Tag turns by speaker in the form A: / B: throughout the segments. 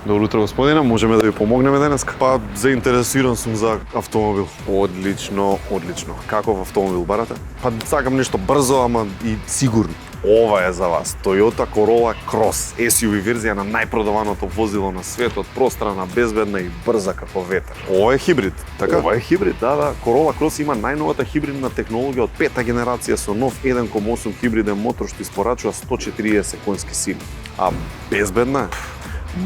A: Добро утро, господине, можеме да ви помогнеме денес? Па, заинтересиран сум за автомобил. Одлично, одлично. Каков автомобил барате? Па, сакам нешто брзо, ама и сигурно. Ова е за вас. Toyota Corolla Cross, SUV верзија на најпродаваното возило на светот, пространа, безбедна и брза како ветер. Ова е хибрид, така? Ова е хибрид, да. Corolla Cross има најновата хибридна технологија од пета генерација со нов 1.8 хибриден мотор што испорачува 140 конски сили. А безбедна?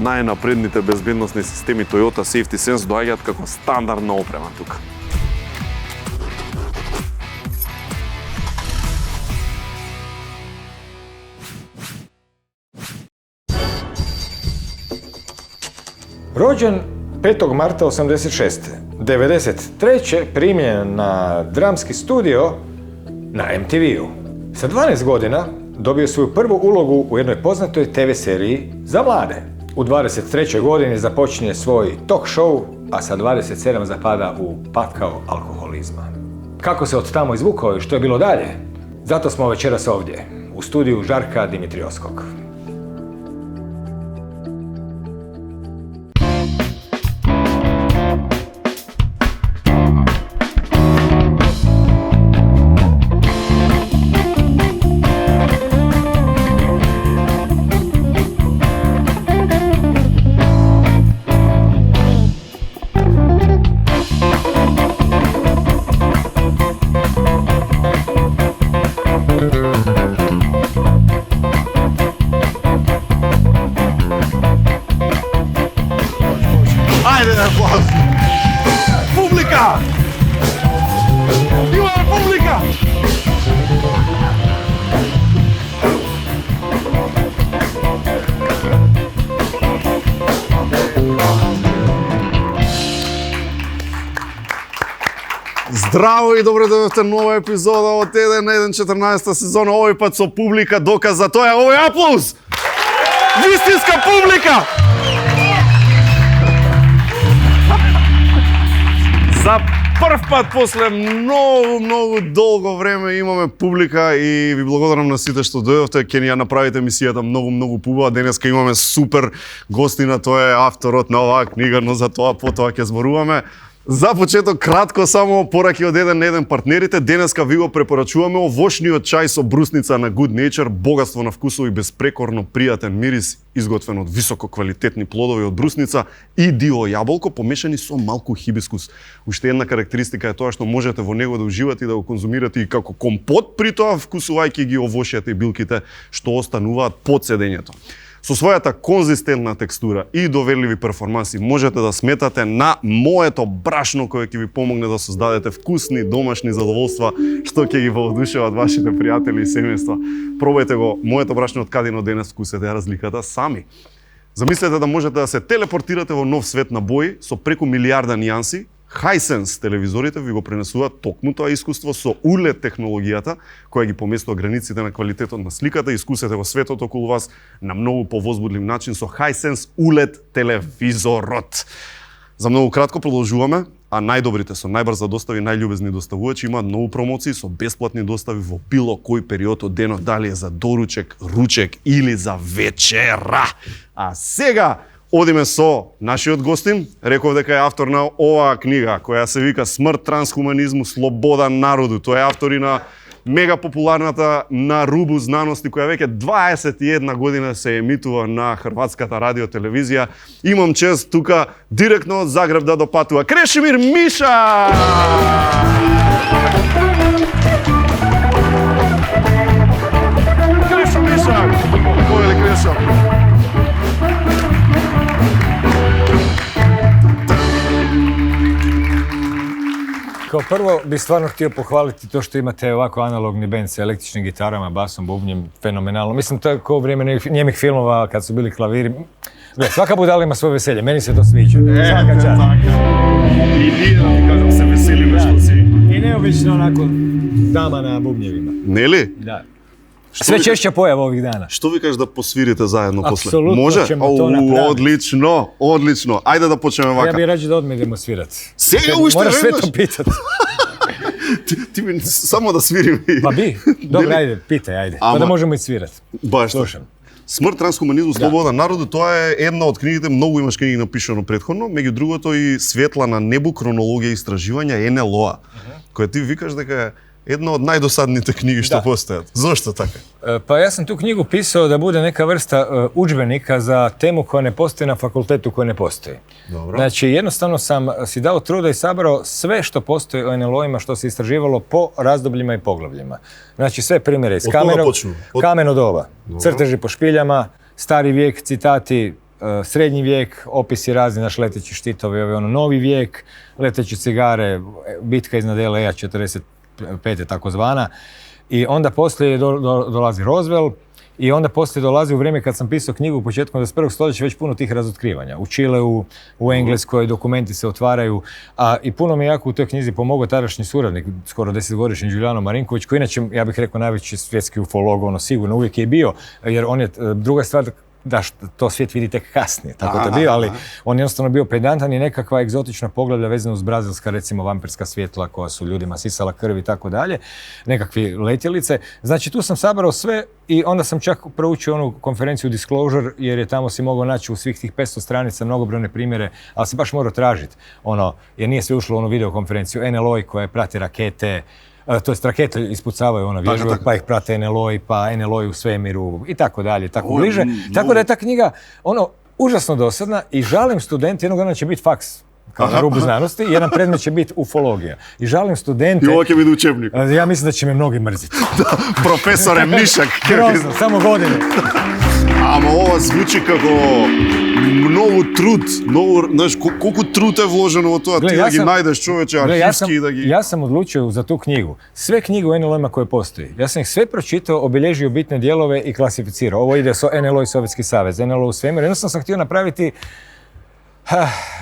A: Најнапредните безбедносни системи Toyota Safety Sense доаѓаат како стандардна опрема тука.
B: Rođen 5. marta 86. 93. primljen na dramski studio na MTV-u. Sa 12 godina dobio svoju prvu ulogu u jednoj poznatoj TV seriji za mlade. U 23. godini započinje svoj talk show, a sa 27 zapada u pakao alkoholizma. Kako se od tamo izvukao i što je bilo dalje? Zato smo večeras ovdje, u studiju Žarka Dimitriovskog.
A: Ajde, aplauz! Publika! Ima publika! Здраво и добро дојдовте нова епизода од 1.1.14 сезона, овој пат со публика, доказ за тоа овој аплауз! Вистинска публика! За прв пат после многу долго време имаме публика и ви благодарам на сите што дојдовте. Ќе ни ја направите емисијата многу пубава. Денеска имаме супер гостина, тој е авторот на оваа книга, но за тоа потоа ќе зборуваме. За почеток кратко само пораки од еден на еден партнерите. Денеска ви го препорачуваме овошниот чај со брусница на Good Nature, богатство на вкусови, безпрекорно пријатен мирис, изготвен од високо квалитетни плодови од брусница и дио јаболко помешани со малку хибискус. Уште една карактеристика е тоа што можете во него да уживате и да го конзумирате и како компот, при тоа вкусувајќи ги овошјата и билките што остануваат под седењето. Со својата конзистентна текстура и доверливи перформанси можете да сметате на моето брашно кое ќе ви помогне да создадете вкусни домашни задоволства што ќе ги воодушеват вашите пријатели и семејства. Пробајте го моето брашно од кадино денес, вкусете разликата сами. Замислете да можете да се телепортирате во нов свет на бои со преку милијарда нијанси. Hisense телевизорите ви го пренесуваат токму тоа искуство со ULED технологијата, која ги поместува границите на квалитетот на сликата и искусете во светот околу вас на многу повозбудлив начин со Hisense ULED телевизорот. За многу кратко продолжуваме, а најдобрите со најбрза достави, најљубезни доставувачи имаат нови промоции со бесплатни достави во било кој период од денот, дали е за доручек, ручек или за вечера. А сега одиме со нашиот гостин, реков дека е автор на оваа книга, која се вика Смрт трансхуманизму, слобода народу. Тој е автор и на мега популарната На рубу знаности, која веќе 21 година се емитува на хрватската радиотелевизија. Имам чест тука директно од Загреб да допатува Крешимир Миша! Крешо Миша! Кој е Крешо?
B: Kao prvo bih stvarno htio pohvaliti to što imate ovako analogni bend sa električnim gitarama, basom, bubnjem, fenomenalno. Mislim, to je kao u vrijeme njemih filmova kad su bili klaviri. Gle, svaka budala ima svoje veselje, meni se to sviđa. Svaka čast.
A: I nije, kažem se, veselimo što si.
B: I neobično onako dama na bubnjevima.
A: Не ли?
B: Da. Sve češća pojava ovih dana.
A: Што ви кажеш да посвирите заедно после?
B: Апсолутно
A: Може?
B: ćemo to napraviti.
A: Одлично, одлично. Ајде да почнеме
B: Ja
A: вака.
B: bih rađe da odmah idemo svirat.
A: Сега уште
B: Moraš sve
A: веднаш?
B: to pitati.
A: Ти ми само да свирим.
B: Pa bi. Dobro, ajde, pitaj, ajde. Pa
A: Ama-
B: da možemo i svirat.
A: Баш.
B: Slušam.
A: Смрт, трансхуманизм, слобода на народот, тоа е една од книгите, многу имаш книги напишано претходно, меѓу другото и Светла на небо, хронологија и истраживања НЛО, која ти викаш дека е една од најдосадните книги што постојат. Зошто така?
B: Pa ja sam tu knjigu pisao da bude neka vrsta udžbenika za temu koja ne postoji na fakultetu koja ne postoji.
A: Dobro.
B: Znači, jednostavno sam si dao truda i sabrao sve što postoji o NLO-ima, što se istraživalo po razdobljima i poglavljima. Znači, sve primjere iz kameno doba, crteži po špiljama, stari vijek, citati, srednji vijek, opisi razni, naš leteći štitovi, novi vijek, leteće cigare, bitka iznad LA 45. takozvana. I onda poslije dolazi Roswell i onda poslije dolazi u vrijeme kad sam pisao knjigu u početku 21. stoljeća već puno tih razotkrivanja. U Čileu, u Engleskoj dokumenti se otvaraju, i puno mi jako u toj knjizi pomogao tadašnji suradnik, skoro 10-godišnji Giuliano Marinković, koji inače, ja bih rekao, najveći svjetski ufolog, sigurno uvijek je bio, jer on je, druga stvar, da, to svijet vidi tek kasnije, tako to je bio, ali on je jednostavno bio pedantan i nekakva egzotična poglavlja vezana uz brazilska, recimo, vampirska svjetla koja su ljudima sisala krv i tako dalje, nekakvi letjelice. Znači, tu sam sabrao sve i onda sam čak proučio onu konferenciju Disclosure, jer je tamo si mogao naći u svih tih 500 stranica mnogobrojne primjere, ali si baš morao tražiti, jer nije sve ušlo u onu videokonferenciju NLO koja prati rakete, to jest rakete ispucavaju vježbe, pa ih prate NLO-i, pa NLO-i u svemiru i tako dalje, tako bliže. Tako da je ta knjiga užasno dosadna i žalim studenti, jednog dana će biti faks kao na rubu znanosti, jedan predmet će biti ufologija. I žalim studente...
A: I ovo će biti učebnik.
B: Ja mislim da će me mnogi mrziti.
A: Da, profesore Mišak.
B: Grozno, samo godine.
A: Ама ова звучи како многу труд, знаеш, колку труд е вложено во тоа, ти да ги најдеш човече архивски и да ги...
B: Ja sam odlučio za tu knjigu, sve knjige o NLO-ima koje postoji, ja sam ih sve pročitao, obilježio bitne dijelove i klasificirao. Ovo ide NLO i Sovjetski savez, NLO u svemiru. Jednostavno sam htio napraviti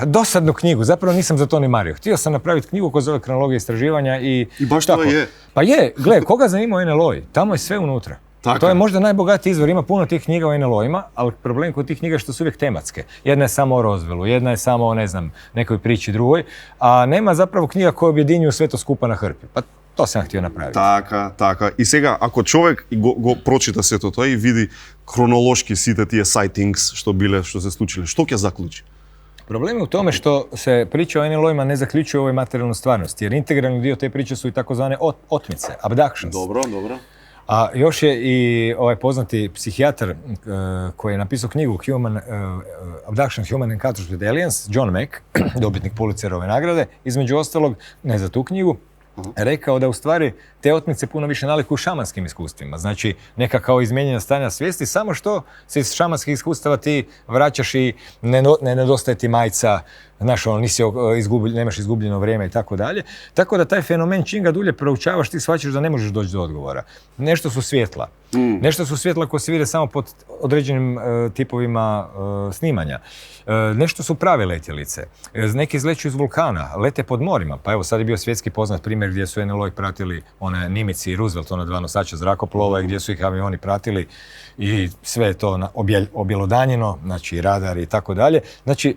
B: dosadnu knjigu, zapravo nisam za to ni mario. Htio sam napraviti knjigu koja zove Kronologija istraživanja i
A: baš to je.
B: Pa je, gle, koga zanima NLO-i? Tamo je sve unutra. Tako. To je možda najbogatiji izvor, ima puno tih knjiga o NLO-ima, ali problem kod tih knjiga je što su uvijek tematske. Jedna je samo o Roswellu, jedna je samo o, ne znam, nekoj priči drugoj, a nema zapravo knjiga koje objedinjuju sve to skupa na hrpi. Pa to sam htio napraviti.
A: Така. И сега, ако човек го прочита сето тоа и види хронолошки сите тие sightings што се случиле, што ќе заклучи?
B: Problem je u tome što se priča o NLO-ima ne zaključuje u ovoj materijalnoj stvarnosti, jer integralni dio te priče su i takozvane otmice, abductions.
A: Dobro.
B: A još je i ovaj poznati psihijatar koji je napisao knjigu Abduction, Human Encounters with Aliens, John Mack, dobitnik Pulitzerove nagrade, između ostalog, ne za tu knjigu, rekao da u stvari te otmice puno više nalikuju šamanskim iskustvima. Znači, neka kao izmijenjena stanja svijesti, samo što se iz šamanskih iskustava ti vraćaš i ne nedostaje ti majca, znaš, nemaš izgubljeno vrijeme i tako dalje. Tako da taj fenomen, čim ga dulje proučavaš, ti shvaćaš da ne možeš doći do odgovora. Nešto su svjetla. Nešto su svjetla koje se vide samo pod određenim tipovima snimanja. Nešto su prave letjelice. Neki izleću iz vulkana, lete pod morima. Pa evo, sad je bio svjetski poznat primjer gdje su NLO pratili one Nimitz i Roosevelt, ona dva nosača zrakoplova, gdje su ih avioni pratili i sve je to objelodanjeno, znači radar i tako dalje. Znači,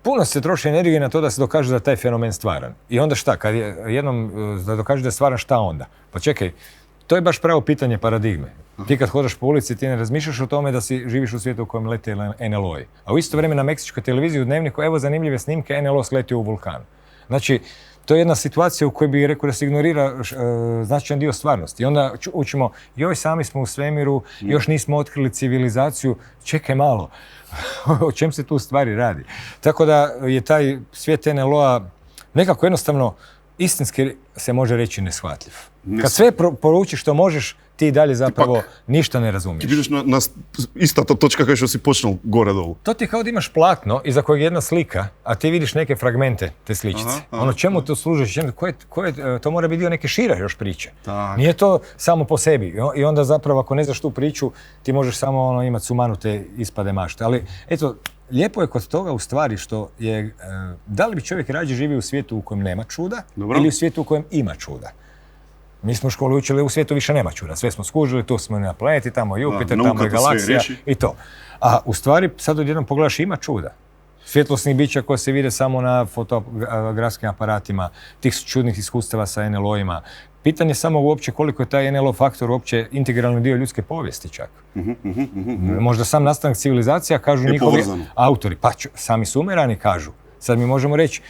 B: puno se troši energije na to da se dokaže da je taj fenomen stvaran. I onda šta? Kad je jednom da dokaže da je stvaran, šta onda? Pa čekaj, to je baš pravo pitanje paradigme. Ti kad hodaš po ulici, ti ne razmišljaš o tome da si živiš u svijetu u kojem lete NLO-i. A u isto vrijeme na meksičkoj televiziji u Dnevniku, evo zanimljive snimke, NLO sletio u vulkan. Znači, to je jedna situacija u kojoj bih rekao da se ignorira značajan dio stvarnosti. I onda učimo, joj, sami smo u svemiru, još nismo otkrili civilizaciju, čekaj malo, o čem se tu u stvari radi. Tako da je taj svijet NLO-a nekako jednostavno istinski se može reći neshvatljiv. Kad sve poručiš što možeš, ti dalje zapravo ništa ne razumiješ.
A: Ti vidiš na istata točka kao što si počnul gore-dolu.
B: To ti je kao da imaš platno iza kojeg je jedna slika, a ti vidiš neke fragmente te sličice. Čemu to služi? To mora biti dio neke šire još priče. Nije to samo po sebi. I onda zapravo ako ne znaš tu priču, ti možeš samo imati sumanute ispade mašte. Ali eto, lijepo je kod toga u stvari što je, da li bi čovjek rađe živio u svijetu u kojem nema čuda ili u svijetu u kojem ima čuda. Mi smo u školi učili, u svijetu više nema čuda. Sve smo skužili, tu smo na planeti, tamo je Jupiter, tamo je galaksija i to. A u stvari, sad odjednom pogledaš, ima čuda. Svjetlosnih bića koje se vide samo na fotografskim aparatima, tih čudnih iskustava sa NLO-ima, pitanje samo uopće koliko je taj NLO faktor uopće integralni dio ljudske povijesti čak. Možda sam nastanak civilizacija, kažu njihovi
A: povezano.
B: autori, pa sami sumerani kažu. Sad mi možemo reći,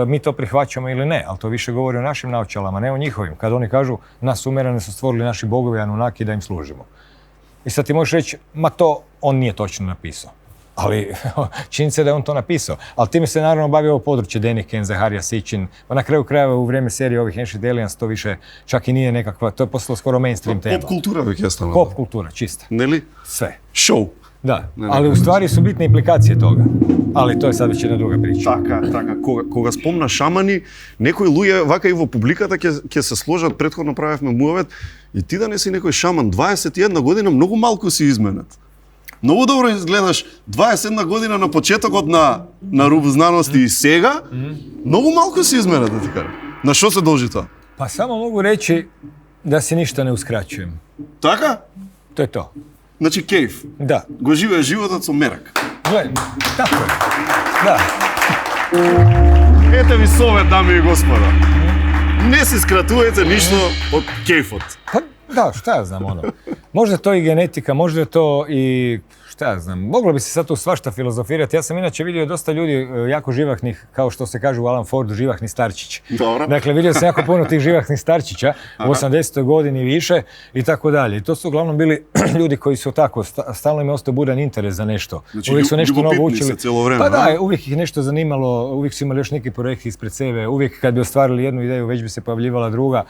B: mi to prihvaćamo ili ne, ali to više govori o našim naočalama, ne o njihovim. Kad oni kažu, nas sumerane su stvorili naši bogovi Anunnaki da im služimo. I sad ti možeš reći, ma to on nije točno napisao. Ali činjenica je da je on to napisao. Ali time se naravno bavi ovo područje Deniken, Zaharija Sitchin. Pa na kraju krajeva u vrijeme serije ovih Ancient Aliens to više čak i nije nekakva, to je postalo skoro mainstream tema.
A: Pop kultura već je stano.
B: Pop kultura, čista.
A: Ne li?
B: Sve.
A: Show.
B: Da, ali u stvari su bitne implikacije toga. Ali to je sad već jedna druga priča.
A: Така. Кога спомна шамани, некои луѓе вака и во публиката ќе се сложат, претходно правевме муавет, и ти да не си некој шаман, 21 година, многу малку си изменет. Многу добро изгледаш 21 година на почетокот на руб знаности и сега, многу малку си изменет, да ти кажам. На што се должи тоа?
B: Pa samo mogu reći da si ništa ne uskraćujem.
A: Така?
B: To je to.
A: Значи кејф.
B: Da.
A: Го живее животот со мерак.
B: Gle, tako je. Da.
A: Ете ви совет, дами и господа. Не си скратувајте ништо од кејфот.
B: Pa da, šta ja znam ono. Možda je to i genetika, možda je to i šta ja znam. Moglo bi se sad tu svašta filozofirati. Ja sam inače vidio dosta ljudi jako živahnih, kao što se kaže u Alan Fordu, živahni starčići.
A: Dobro.
B: Dakle, vidio sam jako puno tih živahnih starčića u 80. godini i više i tako dalje. I to su uglavnom bili ljudi koji su tako, stalno im je ostao budan interes za nešto.
A: Znači,
B: uvijek su nešto novo
A: ljubopitni
B: učili.
A: se cijelo vreme,
B: Pa da,
A: a?
B: uvijek ih nešto zanimalo, uvijek su imali još neki projekti ispred sebe, uvijek kad bi ostvarili jednu ideju, već bi se pojavljivala druga.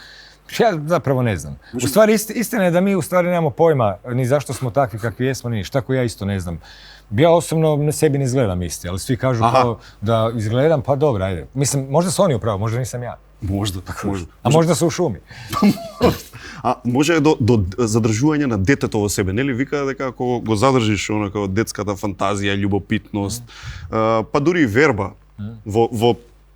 B: Ja zapravo ne znam. U stvari istina je da mi u stvari nemamo pojma ni zašto smo takvi kakvi jesmo, ni ništa. Tako ja isto ne znam. Ja osobno sebi ne izgledam isti, ali svi kažu kao da izgledam, pa dobro, ajde. Mislim, možda su oni upravo, možda nisam ja.
A: Možda.
B: A možda su u šumi.
A: А може до задржување на детето во себе, нели вика дека ако го задржиш онака детската фантазија, љубопитност, па дури и верба во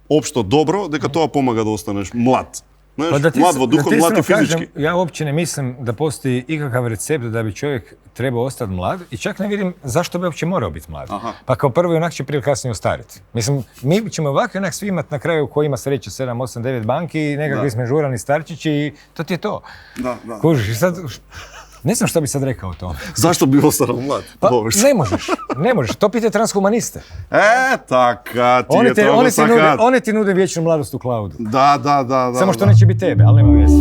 A: општо добро, дека тоа помага да останеш млад. Знаеш, mlad во духот, mlad и физички.
B: Ja uopće ne mislim da postoji ikakav recept da bi čovjek trebao ostati mlad i čak ne vidim zašto bi uopće morao biti mlad.
A: Aha.
B: Pa kao prvo i onak će prije ili kasnije ostariti. Mislim, mi ćemo ovako i onak svi imati na kraju ko ima sreće 7, 8, 9 banki i nekakvi smežurani starčići i to ti je to.
A: Da.
B: Kužiš, i sad, ne znam što bi sad rekao o tome.
A: Зашто би останал млад?
B: Pa ne možeš, to pite transhumaniste.
A: Така, тие тоа го сакаат.
B: Oni ti nude vječnu mladost u cloudu.
A: Да.
B: Samo što neće biti tebe, ali nema veze.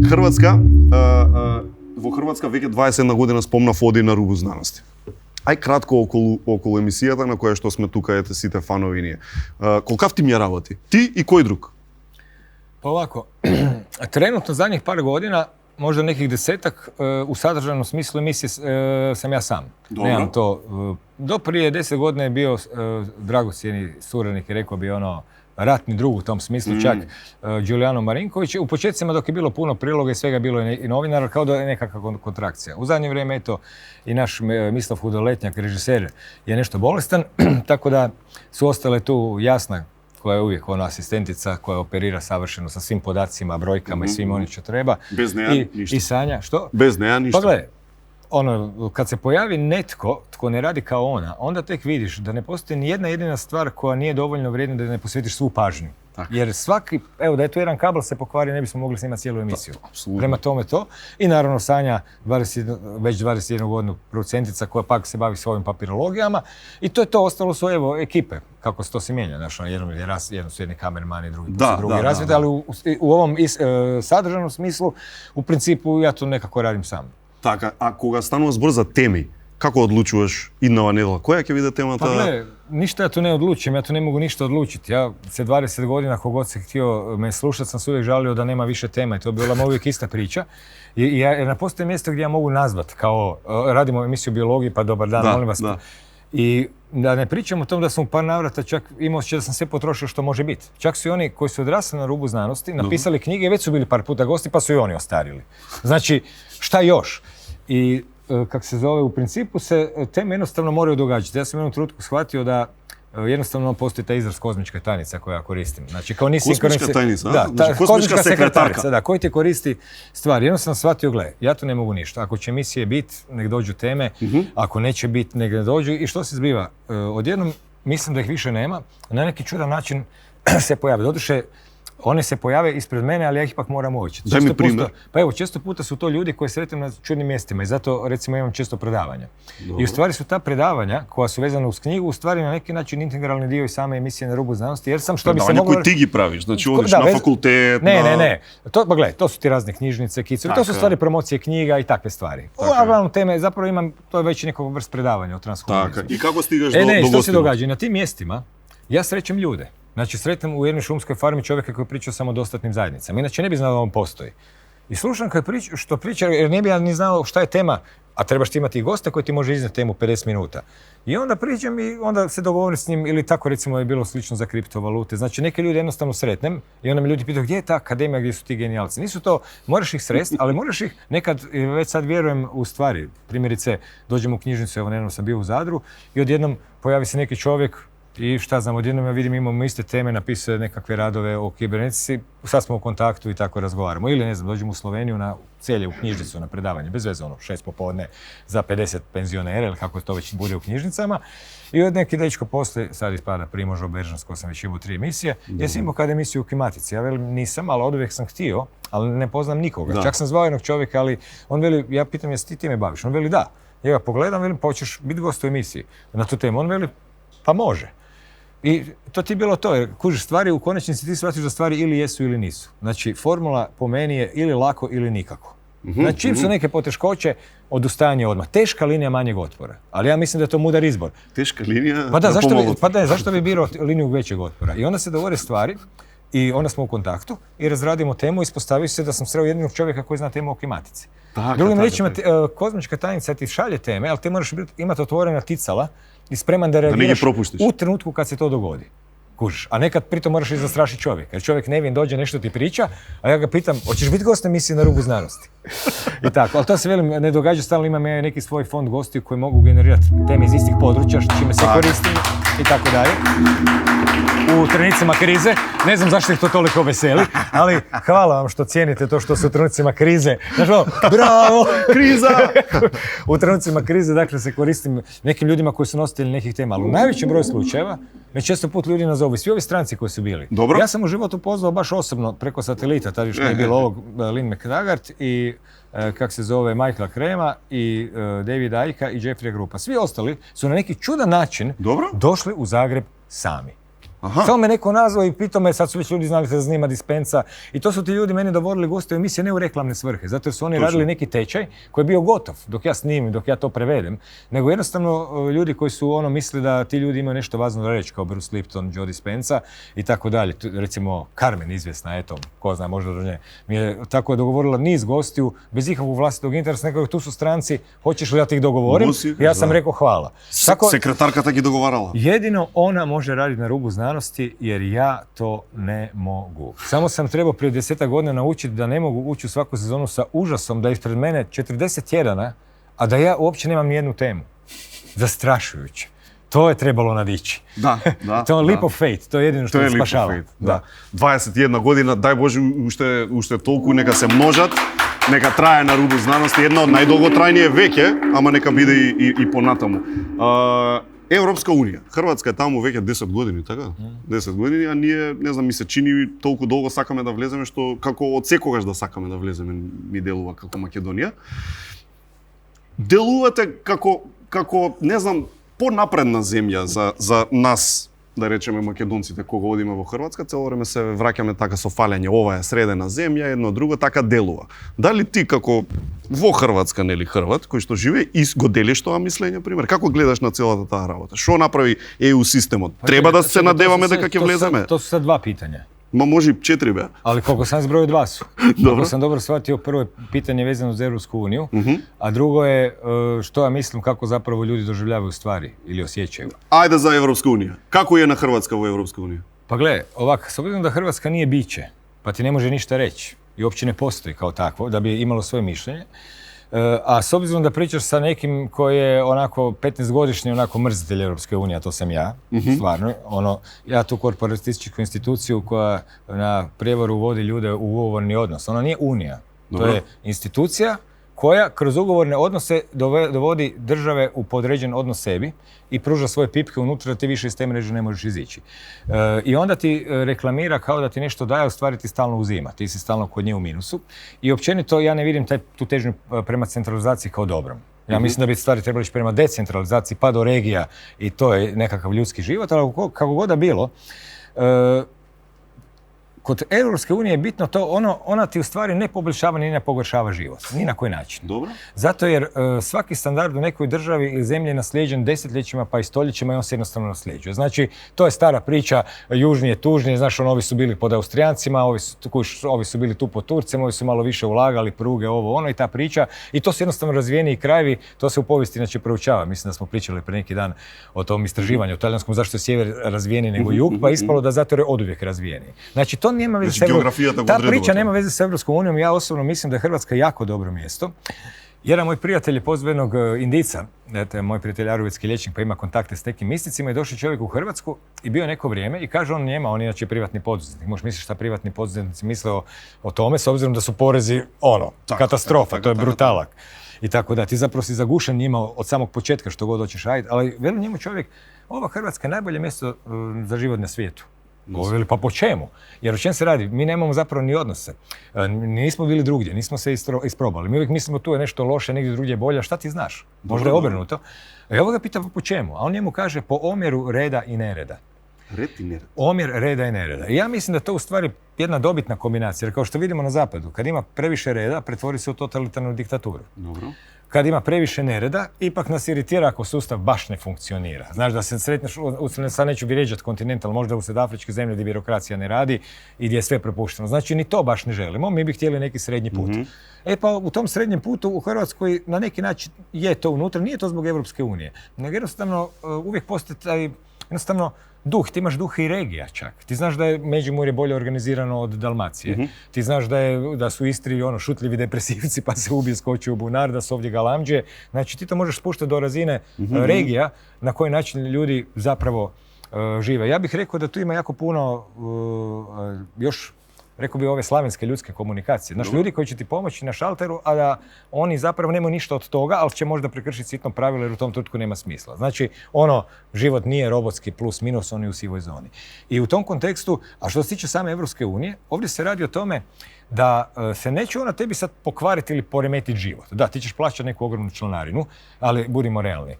A: Хрватска, во Хрватска веќе 21 година спомнав оди на рубу знаности. Ај кратко околу емисијата на која што сме тука, ете сите фанови ние. Колкав ти ми ја работи? Ти и кој друг?
B: Pa ovako, trenutno zadnjih par godina, možda nekih 10-ak, u sadržajnom smislu emisije sam ja sam.
A: Dobro.
B: Nemam to. Do prije 10 godina je bio dragocjeni suradnik i rekao bi ono ratni drug u tom smislu, čak Giuliano Marinković. U početcima dok je bilo puno priloga i svega bilo i novinara, kao da je nekakva kontrakcija. U zadnje vrijeme, eto, i naš Mislav Hudoletnjak, režiser, je nešto bolestan, tako da su ostale tu Jasna, koja je uvijek ona asistentica koja operira savršeno sa svim podacima, brojkama i svim onim što treba.
A: Bez neja ništa.
B: I Sanja, što?
A: Bez neja ništa.
B: Pa gledaj, kad se pojavi netko tko ne radi kao ona, onda tek vidiš da ne postoji ni jedna jedina stvar koja nije dovoljno vrijedna da ne posvetiš svu pažnju.
A: Tako.
B: Jer svaki, evo da je tu jedan kabel se pokvari, ne bismo mogli snimati cijelu emisiju.
A: Apsolutno.
B: Prema tome to. I naravno Sanja, već 21 godinu producentica koja pak se bavi svojim papirologijama. I to je to, ostalo su evo ekipe, kako se to se mijenja. Znaš, jedno su jedni kamermani, drugi rasvjete, ali u ovom sadržajnom smislu, u principu ja to nekako radim sam.
A: Така, а кога станува збор за теми, како одлучуваш иднава недела? Која ќе биде темата?
B: Pa gle, ništa ja tu ne odlučujem, ja tu ne mogu ništa odlučiti. Ja se 20 godina, kogod se htio me slušati, sam se uvijek žalio da nema više tema i to je bila uvijek ista priča. I ja postoji mjesto gdje ja mogu nazvat, kao radimo emisiju o biologiji, pa dobar dan, molim vas.
A: Da.
B: I da ne pričam o tom da sam u par navrata čak imao osjećaj da sam sve potrošio što može biti. Čak su i oni koji su odrasli na rubu znanosti, napisali knjige i već su bili par puta gosti pa su i oni ostarili. Znači, šta još? I kako se zove, u principu se teme jednostavno moraju događati. Ja sam u jednom trenutku shvatio da jednostavno postoji ta izraz kozmička tajnica koju ja koristim. Znači, kao nisi
A: Kozmička tajnica,
B: da,
A: znači, kozmička sekretarica.
B: Da, koji ti koristi stvari. Jednostavno shvatio, gle, ja tu ne mogu ništa. Ako će emisije biti, nek dođu teme. Ako neće biti, nek ne dođu. I što se zbiva? Odjednom mislim da ih više nema. Na neki čudan način se pojavi. Doduše, one se pojave ispred mene, ali ja ih ipak moram ući.
A: Daj mi primjer.
B: Pa evo, često puta su to ljudi koji sretnem na čudnim mjestima i zato recimo imam često predavanja.
A: Dobro.
B: I u stvari su ta predavanja koja su vezana uz knjigu u stvari na neki način integralni dio i same emisije Na rubu znanosti, jer sam što bi se moglo...
A: Koji ti gi praviš, znači odiš na fakultet,
B: Ne. To su ti razne knjižnice, kicovi, to su stvari promocije knjiga i takve stvari. Uglavnom teme, zapravo imam, to je već nekog vrst predavanja o transhumanizmu.
A: I kako stigaš do gostima?
B: Što se događa? Na tim mjestima ja srećem ljude. Znači, sretnem u jednoj šumskoj farmi čovjeka koji priča o samodostatnim zajednicama. Inače, ne bi znao da on postoji. I slušam što priča, jer ne bi ja ni znao šta je tema, a trebaš ti imati i gosta koji ti može iznijeti temu 50 minuta. I onda pričam i onda se dogovorim s njim, ili tako recimo je bilo slično za kriptovalute. Znači, neke ljude jednostavno sretnem i onda me ljudi pitaju gdje je ta akademija, gdje su ti genijalci. Nisu to, moraš ih sresti, ali moraš ih nekad, već sad vjerujem u stvari. Primjerice, dođem u knjižnicu, evo nedavno sam bio u Zadru i odjednom pojavi se neki čovjek i šta znam, odjednom ja vidim imamo iste teme, napisuje nekakve radove o kibernetici, sad smo u kontaktu i tako razgovaramo. Ili ne znam, dođemo u Sloveniju na Celje u knjižnicu na predavanje, bez veze 6 popodne za 50 penzionera ili kako to već bude u knjižnicama. I od neki dečko poslije, sad ispada Primožo Beržansko, sam već imao 3 emisije, ja sam imao kad emisiju u Klimatici. Ja velim nisam, ali od uvijek sam htio, ali ne poznam nikoga. Čak sam zvao jednog čovjeka, ali on veli, ja pitam jesi ti time baviš? On veli da. Ja ga pogledam, velim pa hoćeš biti gost u emisiji na tu temu. On veli pa može. I to ti je bilo to, jer kužiš stvari, u konačnici ti shvatiš da stvari ili jesu ili nisu. Znači, formula po meni je ili lako ili nikako. Znači, čim su neke poteškoće, odustajanje odmah. Teška linija manjeg otpora. Ali ja mislim da je to mudar izbor.
A: Teška linija?
B: Zašto bi birao liniju većeg otpora? I onda se dogovore stvari i onda smo u kontaktu i razradimo temu i ispostavi se da sam sreo jedinog čovjeka koji zna temu o klimatici. Drugim riječima, kozmička tajnica ti šalje teme, ali ti moraš imati otvorena ticala i spreman da reagiraš u trenutku kad se to dogodi. Kužiš. A nekad pritom moraš i zastrašiti čovjeka. Jer čovjek nevin dođe, nešto ti priča, a ja ga pitam, hoćeš biti gost emisije Na rubu znanosti? I tako. Ali to se velim, ne događa stalno, imam ja neki svoj fond gostiju koji mogu generirati teme iz istih područja, čime se koristim i tako dalje. U trenucima krize, ne znam zašto ih to toliko veseli, ali hvala vam što cijenite to što su u trenucima krize. Znači, bravo!
A: Kriza!
B: U trenucima krize, dakle, se koristim nekim ljudima koji su nositelji nekih tema, ali u najvećem broju slučajeva me često put ljudi nazovu, svi ovi stranci koji su bili.
A: Dobro.
B: Ja sam u životu pozvao baš osobno preko satelita, tada još nije bilo ovog Lynn McTaggart i Michaela Krema i Davida Icka i Jeffrey Grupa. Svi ostali su na neki čudan način došli u Zagreb sami. Samo me neko nazvao i pitao me, sad su već ljudi znali da zanima dispensa i to su ti ljudi meni dovodili goste u emisije ne u reklamne svrhe, zato jer su oni radili neki tečaj koji je bio gotov dok ja snimim, dok ja to prevedem, nego jednostavno ljudi koji su mislili da ti ljudi imaju nešto važno reći, kao Bruce Lipton, Joe Dispenza i tako dalje. Recimo Carmen izvjesna, eto, ko zna, možda do nje, mi je tako dogovorila niz gostiju bez ikakvog vlastitog interesa, nekako tu su stranci, hoćeš li ja ti ih dogovorim? Ja sam rekao hvala.
A: Sekretarka tako i dogovarala.
B: Jedino ona može raditi Na rubu znanosti jer ja to ne mogu. Samo sam trebao prije 10 godina naučiti da ne mogu ući u svaku sezonu sa užasom da je ispred mene 40 tjedana, a da ja uopće nemam nijednu temu. Zastrašujuće. To je trebalo nadići.
A: Da.
B: To je leap of faith, to je jedino što me spašava.
A: Da. 21 godina, daj Bože, ušte toliko, neka se množat, neka traje Na rubu znanosti, jedna od najdolgotrajnije veke, ама nека биде и понатаму. Европска унија. Хрватска е таму веќе 10 години, така? 10 години, а ние, не знам, ми се чини толку долго сакаме да влеземе, што како од секогаш да сакаме да влеземе, ми делува како Македонија. Делувате како не знам, понапредна земја за нас, да речеме македонците, кога одиме во Хрватска, цело време се враќаме така со фалење, ова е средена земја, едно друго, така делува. Дали ти како во Хрватска, нели Хрват, кој што живее и го делиш тоа мислење, пример, како гледаш на целата таа работа? Што направи ЕУ системот? Треба да се надеваме дека ќе влеземе?
B: To su sad dva pitanja.
A: Ma može i 4 be.
B: Ali koliko sam zbrojio 2 su. Ako sam dobro shvatio, prvo je pitanje vezano za Europsku uniju, a drugo je što ja mislim kako zapravo ljudi doživljavaju stvari ili osjećaju.
A: Ajde za Evropsku uniju. Kako je na Hrvatska u Evropsku uniju?
B: Pa gle, ovako, s obzirom da Hrvatska nije biće, pa ti ne može ništa reći i uopće ne postoji kao takvo, da bi imalo svoje mišljenje, a s obzirom da pričaš sa nekim koji je onako 15-godišnji onako mrzitelj Europske unije, a to sam ja, stvarno, ja tu korporatističku instituciju koja na prijevaru vodi ljude u ugovorni odnos. Ona nije unija, to je institucija koja kroz ugovorne odnose dovodi države u podređen odnos sebi i pruža svoje pipke unutra da ti više iz te mreže ne možeš izići. I onda ti reklamira kao da ti nešto daje, a u stvari ti stalno uzima. Ti si stalno kod nje u minusu. I općenito ja ne vidim tu težnju prema centralizaciji kao dobrom. Ja mislim da bi stvari trebali ići prema decentralizaciji pa do regija i to je nekakav ljudski život, ali kako god da bilo, kod Europske unije je bitno to, ona ti u stvari ne poboljšava ni ne pogoršava život, ni na koji način.
A: Dobro.
B: Zato jer svaki standard u nekoj državi ili zemlji je naslijeđen desetljećima pa i stoljećima i on se jednostavno nasljeđuje. Znači, to je stara priča, južni je tužniji, znaš, ovi su bili pod Austrijancima, ovi su bili tu pod Turcima, ovi su malo više ulagali, pruge, ovo, ono i ta priča. I to su jednostavno razvijeniji krajevi, to se u povijesti inače proučava. Mislim da smo pričali pre neki dan o tom istraživanju, o talijanskom zašto je sjever razvijeniji nego jug, pa ispalo da zato je oduvijek razvijeniji. Znači, to nema veze ta priča nema veze s Europskom unijom. Ja osobno mislim da je Hrvatska jako dobro mjesto. Jedan moj prijatelj je pozvao jednog Indica, moj prijatelj aruvjetski liječnik pa ima kontakte s nekim misticima i došao čovjek u Hrvatsku i bio neko vrijeme i kaže on njema, on je inače privatni poduzetnik. Možeš misliti šta privatni poduzetnici misle o tome s obzirom da su porezi katastrofa, to je brutalak. I tako da ti zapravo si zagušen njima od samog početka što god hoćeš raditi, ali veli njemu čovjek, ova Hrvatska je najbolje mjesto za život na svijetu. Goveli, pa po čemu? Jer o čem se radi? Mi nemamo zapravo ni odnose. Nismo bili drugdje, nismo se isprobali. Mi uvijek mislimo tu je nešto loše, negdje drugdje je bolje, a šta ti znaš? Možda je obrnuto. I ovo ga pita po čemu? A on njemu kaže po omjeru reda i nereda.
A: Red i nered.
B: Omjer reda i nereda. I ja mislim da to u stvari jedna dobitna kombinacija. Jer kao što vidimo na zapadu, kad ima previše reda, pretvori se u totalitarnu diktaturu.
A: Dobro.
B: Kad ima previše nereda, ipak nas iritira ako sustav baš ne funkcionira. Znaš da se sretneš, sad neću vrijeđati kontinent, ali možda u sredafričke zemlje gdje birokracija ne radi i gdje je sve prepušteno. Znači ni to baš ne želimo, mi bi htjeli neki srednji put. E pa u tom srednjem putu u Hrvatskoj na neki način je to unutra, nije to zbog Europske unije. Nego jednostavno uvijek postoji taj duh, ti imaš duh i regija čak. Ti znaš da je Međimurje bolje organizirano od Dalmacije. Ti znaš da su Istri šutljivi depresivci pa se ubije skoči u bunar, da su ovdje galamđe. Znači ti to možeš spuštati do razine regija na koji način ljudi zapravo žive. Ja bih rekao da tu ima jako puno još rekao bi ove slavenske ljudske komunikacije. Znaš, ljudi koji će ti pomoći na šalteru, a da oni zapravo nemaju ništa od toga, ali će možda prekršiti sitno pravilo jer u tom trenutku nema smisla. Znači, život nije robotski plus minus, on je u sivoj zoni. I u tom kontekstu, a što se tiče same Europske unije, ovdje se radi o tome da se neće ona tebi sad pokvariti ili poremetiti život. Da, ti ćeš plaćati neku ogromnu članarinu, ali budimo realni.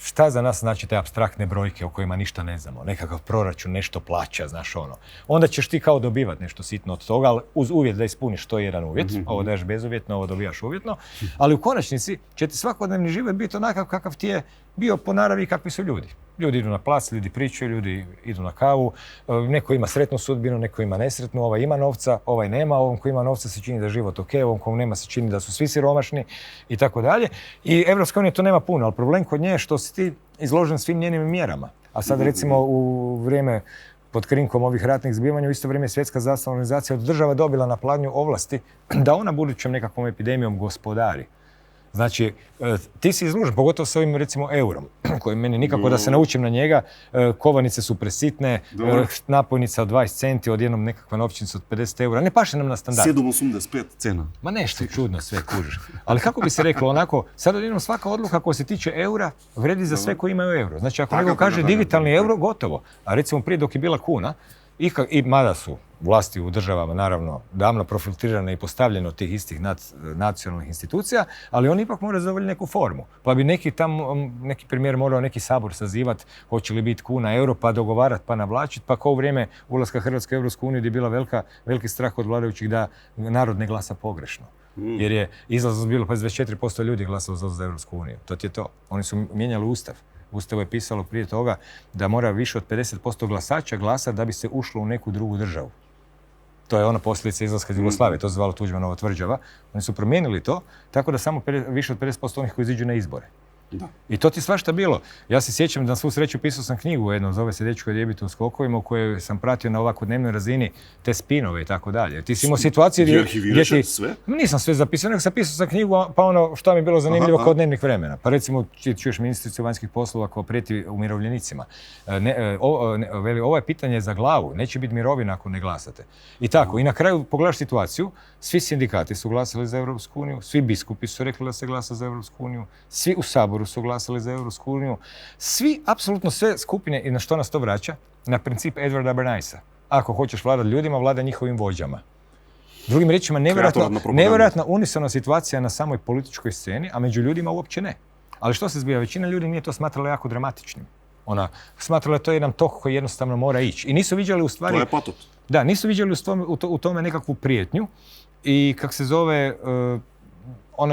B: Šta za nas znači te apstraktne brojke o kojima ništa ne znamo? Nekakav proračun nešto plaća, znaš ono. Onda ćeš ti kao dobivati nešto sitno od toga, ali uz uvjet da ispuniš to jedan uvjet. Ovo daješ bezuvjetno, ovo dobijaš uvjetno. Ali u konačnici će ti svakodnevni život biti onakav kakav ti je bio po naravi i kakvi su ljudi. Ljudi idu na plac, ljudi pričaju, ljudi idu na kavu. Neko ima sretnu sudbinu, neko ima nesretnu. Ovaj ima novca, ovaj nema. Ovom ko ima novca se čini da je život ok, ovom ko nema se čini da su svi siromašni i tako dalje. I Evropska unija to nema puno, ali problem kod nje je što si ti izložen svim njenim mjerama. A sad recimo u vrijeme pod krinkom ovih ratnih zbivanja, u isto vrijeme Svjetska zdravstvena organizacija od država dobila na pladnju ovlasti da ona budućom nekakvom epidemijom gospodari. Znači, ti si izložen, pogotovo s ovim, recimo, eurom, koji meni nikako da se naučim na njega. Kovanice su presitne, napojnica od 20 centi, odjednom nekakva novčanica od 50 eura. Ne paše nam na standard.
A: 7,85 cena.
B: Ma nešto čudno sve kužiš. Ali kako bi se reklo onako, sad odjednom svaka odluka koja se tiče eura vredi za sve koji imaju euro. Znači, ako neko kaže digitalni euro, gotovo. A recimo prije dok je bila kuna, i mada su vlasti u državama naravno davno profiltrirane i postavljene od tih istih nacionalnih institucija, ali oni ipak moraju zadovoljiti neku formu. Pa bi neki premijer morao neki sabor sazivati, hoće li biti kuna, euro, pa dogovarati, pa navlačiti, pa kao u vrijeme ulaska Hrvatske u Europsku uniju gdje je bila veliki strah od vladajućih da narod ne glasa pogrešno. Jer je izlaznost bilo pa 24% ljudi glasalo za izlazak u Europsku uniju. To ti je to. Oni su mijenjali Ustav. U Ustavu je pisalo prije toga da mora više od 50% glasača glasati da bi se ušlo u neku drugu državu. To je ona posljedica izlaska iz Jugoslavije, to se zvalo Tuđmanova tvrđava. Oni su promijenili to, tako da samo više od 50% onih koji iziđu na izbore.
A: Da.
B: I to ti svašta bilo. Ja se sjećam da na svu sreću pisao sam knjigu u jednom, zove se Dečko djebite u skokovima, u kojoj sam pratio na ovako dnevnoj razini te spinove i tako dalje. Ti si imao situacije gdje ti...
A: sve?
B: Nisam sve zapisao, nego sam pisao sam knjigu, pa ono što mi je bilo zanimljivo kao dnevnik vremena. Pa recimo čuješ ministricu vanjskih poslova koja prijeti umirovljenicima. Ovo je pitanje za glavu, neće biti mirovina ako ne glasate. I tako, i na kraju pogledaš situaciju, svi sindikati su glasali za Europsku uniju, svi biskupi su rekli da se glasa za Europsku uniju, svi u Saboru su glasali za Europsku uniju, svi, apsolutno sve skupine, i na što nas to vraća? Na princip Edwarda Bernaisa. Ako hoćeš vladati ljudima, vlada njihovim vođama. Drugim riječima, nevjerojatna unisona situacija na samoj političkoj sceni, a među ljudima uopće ne. Ali što se zbija? Većina ljudi nije to smatrala jako dramatičnim. Ona smatrala je to jedan tok koji jednostavno mora ići. I nisu viđali u stvari...
A: To je patot.
B: Da, nisu viđali u tome nekakvu prijetnju. I kak se zove,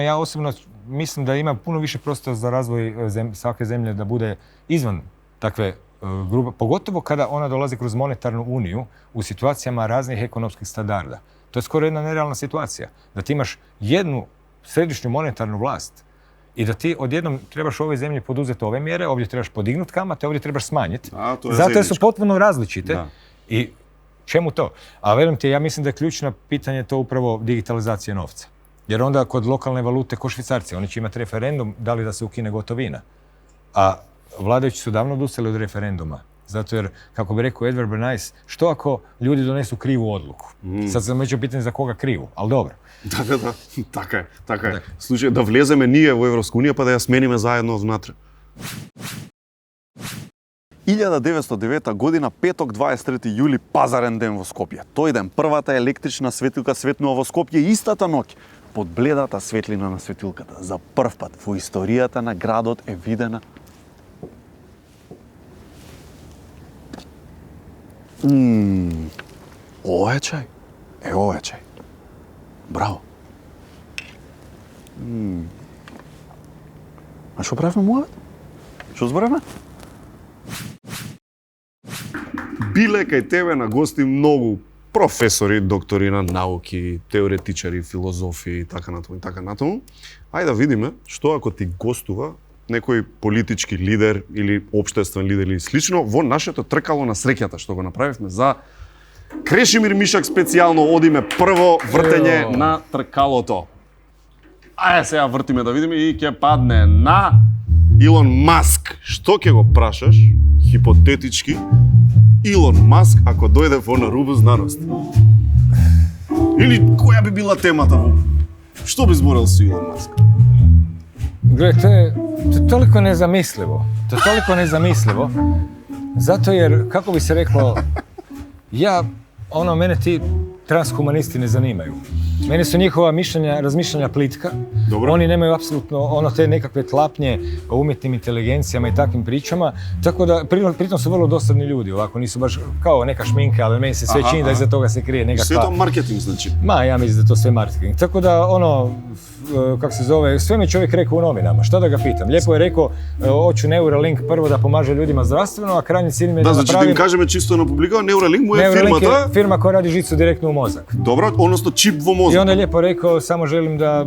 B: ja osobno mislim da ima puno više prostora za razvoj svake zemlje da bude izvan takve grupe, pogotovo kada ona dolazi kroz monetarnu uniju u situacijama raznih ekonomskih standarda. To je skoro jedna nerealna situacija. Da ti imaš jednu središnju monetarnu vlast i da ti odjednom trebaš u ovoj zemlji poduzeti ove mjere, ovdje trebaš podignuti kamate, ovdje trebaš smanjiti. Zato jer su potpuno različite. Da. I čemu to? A velim ti, ja mislim da je ključno pitanje to upravo digitalizacija novca. Jer onda kod lokalne valute ko Švicarci, oni će imati referendum da li da se ukine gotovina. A vladajući su davno odustali od referenduma. Zato jer, kako bi rekao Edward Bernays, što ako ljudi donesu krivu odluku? Sad sam među pitanje za koga krivu, ali dobro.
A: Da, така е. Slučaj, da влеземе ние во Европска унија, па да ја смениме заедно внатре. 1909 година, петок 23 јули, пазарен ден во Скопје. Тој ден првата електрична светилка светнува во Скопје истата ноќ. Под бледата светлина на светилката, за прв пат во историјата на градот е видена Ова е чај. Ова е чај. Браво. А што правиме муавет? Што зборевме? Биле кај тебе на гости многу професори, доктори на науки, теоретичари, филозофи и така натаму. Ајде да видиме што ако ти гостува некој политички лидер или општествен лидер или слично во нашето тркало на среќата што го направивме за Крешимир Мишак специјално одиме прво вртење на тркалото. Ајде сега вртиме да видиме и ќе падне на Илон Маск. Што ќе го прашаш, хипотетички, Илон Маск ако дојде во на рубу знаност? Или која би била темата во? Што би зборел со Илон Маск?
B: Gle, to je toliko nezamislivo. To je toliko nezamislivo. Zato jer, kako bi se reklo, mene ti transhumanisti ne zanimaju. Mene su njihova razmišljanja plitka. Dobro. Oni nemaju apsolutno te nekakve tlapnje o umjetnim inteligencijama i takvim pričama. Tako da, pritom su vrlo dosadni ljudi, ovako, nisu baš kao neka šminka, ali meni se sve čini da iza toga se krije nekakva...
A: Sve to marketing znači?
B: Ja mislim da je to sve marketing. Tako da, kako se zove, sve mi čovjek rekao u novinama, šta da ga pitam? Lijepo je rekao, hoću Neuralink prvo da pomaže ljudima zdravstveno, a krajnji cilj mi je da napravim...
A: Znači da im kažeme čisto na publika, Neuralink mu je firma,
B: to je firma koja radi žicu direktno u mozak.
A: Dobro, odnosno čip vo mozak.
B: I onda je lijepo rekao, samo želim da,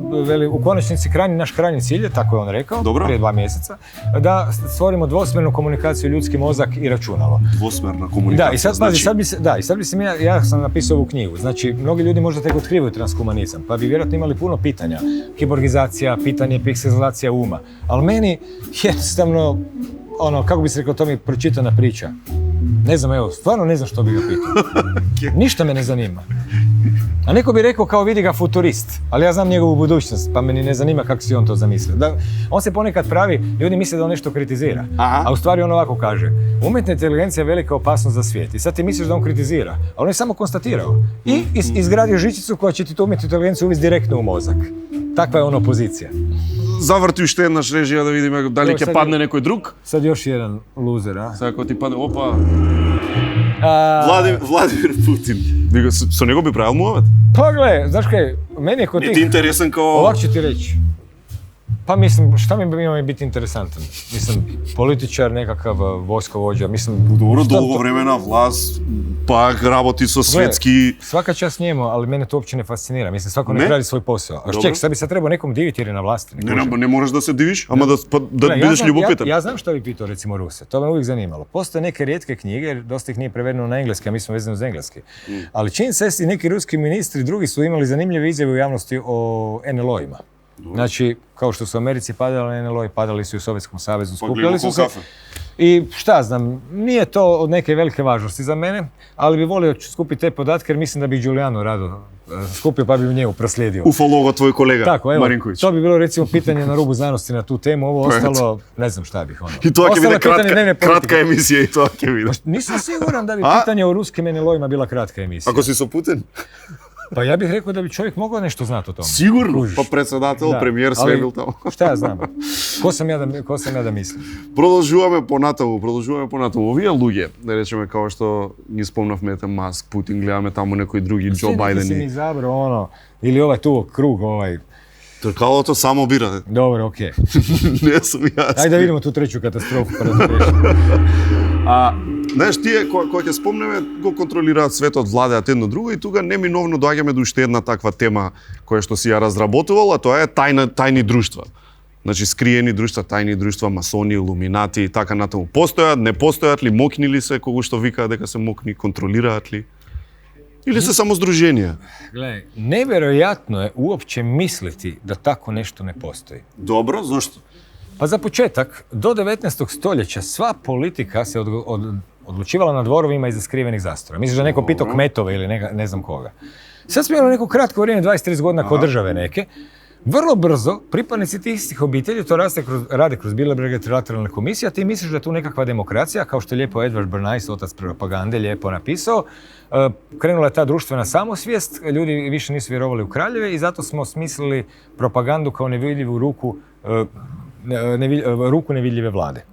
B: u konačnici naš krajnji cilj je, tako je on rekao, prije 2 mjeseca, da stvorimo dvosmjernu komunikaciju ljudski mozak i računalo.
A: Dvosmjerna komunikacija,
B: da, i sad bi se ja sam napisao ovu knjigu. Znači, mnogi ljudi možda tek otkrivaju transhumanizam, pa bi vjerojatno imali puno pitanja. Kiborgizacija, pitanje pikselizacija uma. Ali meni jednostavno, kako bi se rekao, to mi je pročitana priča. Ne znam, stvarno ne znam što bi ga pitao. Ništa me ne zanima. A neko bi rekao kao vidi ga futurist, ali ja znam njegovu budućnost, pa meni ne zanima kako si on to zamislio. On se ponekad pravi, ljudi misle da on nešto kritizira, a u stvari on ovako kaže: umjetna inteligencija je velika opasnost za svijet. I sad ti misliš da on kritizira, a on je samo konstatirao. I izgradio žičicu koja će ti tu umjetnu inteligenciju uvesti direktno u mozak. Takva je ono pozicija.
A: Zavrti уште еднаш режија да видиме дали ќе падне некој друг.
B: Sad još jedan luzer, a?
A: Сега ако ти падне, опа. Владимир Путин. Со него би правил муавет?
B: Pa gle, znaš kaj, meni je kod tih...
A: Не ти интересен као...
B: Ovak ću ti reći. Pa mislim, šta mi bi imao biti interesantan? Mislim, političar, nekakav vojskovođa, mislim...
A: Dobro, долго времена власт, пак работи со светски...
B: Svaka čast njemu, ali mene to uopće ne fascinira. Mislim, svako ne radi svoj posao. A ček, sad bi sad trebao nekom diviti jer je na vlasti.
A: Ne moraš da se diviš, ama da budeš ljubopitan.
B: Ja znam što bi pitao, recimo, Ruse. To me uvijek zanimalo. Postoje neke rijetke knjige, jer dosta ih nije prevedeno na engleski, a mi smo vezani uz engleski. Ali čini se i neki ruski ministri, drugi su imali zanimljive izjave u javnosti o NLO-ima. Znači, kao što su u Americi padali NLO i padali su i u Sovjetskom savezu, skupljali su se. I šta znam, nije to od neke velike važnosti za mene, ali bi volio skupiti te podatke jer mislim da bi Giuliano rado skupio pa bi u njemu proslijedio.
A: Ufologo tvoj kolega
B: tako, evo,
A: Marinković.
B: To bi bilo recimo pitanje na rubu znanosti na tu temu, ovo ostalo, ne znam šta bih ono.
A: I to je bila kratka emisija i to je bila.
B: Nisam siguran da bi pitanje o ruskim NLO-ima bila kratka emisija.
A: Ako si so Putin?
B: Pa ja bih rekao da bi čovjek mogao nešto znati o tome.
A: Sigurno, pa predsjedatel, premijer, sve bil tamo.
B: Šta ja znam? Ko sam ja da mislim?
A: Продолжуваме понатаму. Овие луѓе, да речеме, као што ги спомнавме, Маск, Путин, гледаме таму некои други, Џо Бајден.
B: Си ми изабрao ono, или ovaj tu kruг, ovaj...
A: Тркалото само бира.
B: Dobro, okej.
A: Не сум јас.
B: Ајде да видиме ту треќу катастрофу пред да решиме.
A: Знаеш, тие кои ќе спомнеме, го контролираат светот, владеат едно друго и тука неминовно доаѓаме до уште една таква тема која што си ја разработувал, а тоа е тајни друштва. Значи, скриени друштва, тајни друштва, масони, илуминати и така натаму. Постојат, не постојат ли, мокни ли се, кого што викаат дека се мокни, контролираат ли? Или се само здруженија?
B: Гледај, неверојатно е уопće misliti da tako nešto ne postoji.
A: Dobro, zašto?
B: Pa za početak, do 19. stoljeća sva politika se odlučivala na dvorovima iza skrivenih zastora. Misliš da neko pitao kmetove ili ne znam koga. Sad smo imali neko kratko vrijeme, 20-30 godina kod države neke. Vrlo brzo, pripadnici tih istih obitelji to rade kroz Bilderbergove trilateralne komisije, a ti misliš da je tu nekakva demokracija, kao što je lijepo Edward Bernays, otac propagande, lijepo napisao. Krenula je ta društvena samosvijest, ljudi više nisu vjerovali u kraljeve i zato smo smislili propagandu kao nevidljivu ruku nevidljive vlade.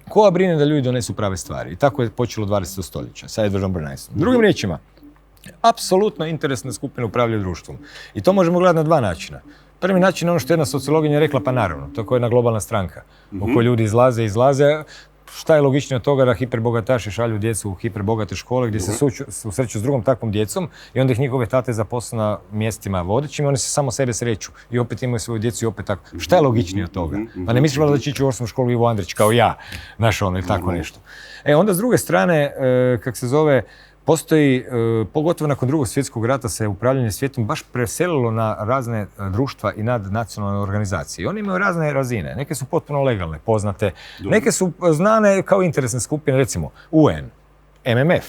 B: Koja brine da ljudi donesu prave stvari. I tako je počelo 20. stoljeća sa Edwardom Bernaysom. Drugim riječima, apsolutno interesne skupine upravljaju društvom. I to možemo gledati na dva načina. Prvi način je ono što jedna sociologinja rekla, pa naravno, to je kao jedna globalna stranka u kojoj ljudi izlaze. Šta je logičnije od toga da hiperbogataši šalju djecu u hiperbogate škole gdje se susreću s drugom takvom djecom i onda ih njihove tate zaposle na mjestima vodećim i oni se samo sebe sreću i opet imaju svoju djecu i opet tako. Šta je logičnije od toga? Pa ne misliš valjda da će ići u osnovnu školu Ivo Andrić kao ja, znaš ono ili tako nešto. Onda s druge strane, postoji, pogotovo nakon Drugog svjetskog rata se upravljanje svijetom baš preselilo na razne društva i nadnacionalne organizacije. I oni imaju razne razine. Neke su potpuno legalne, poznate. Neke su znane kao interesne skupine, recimo UN, MMF,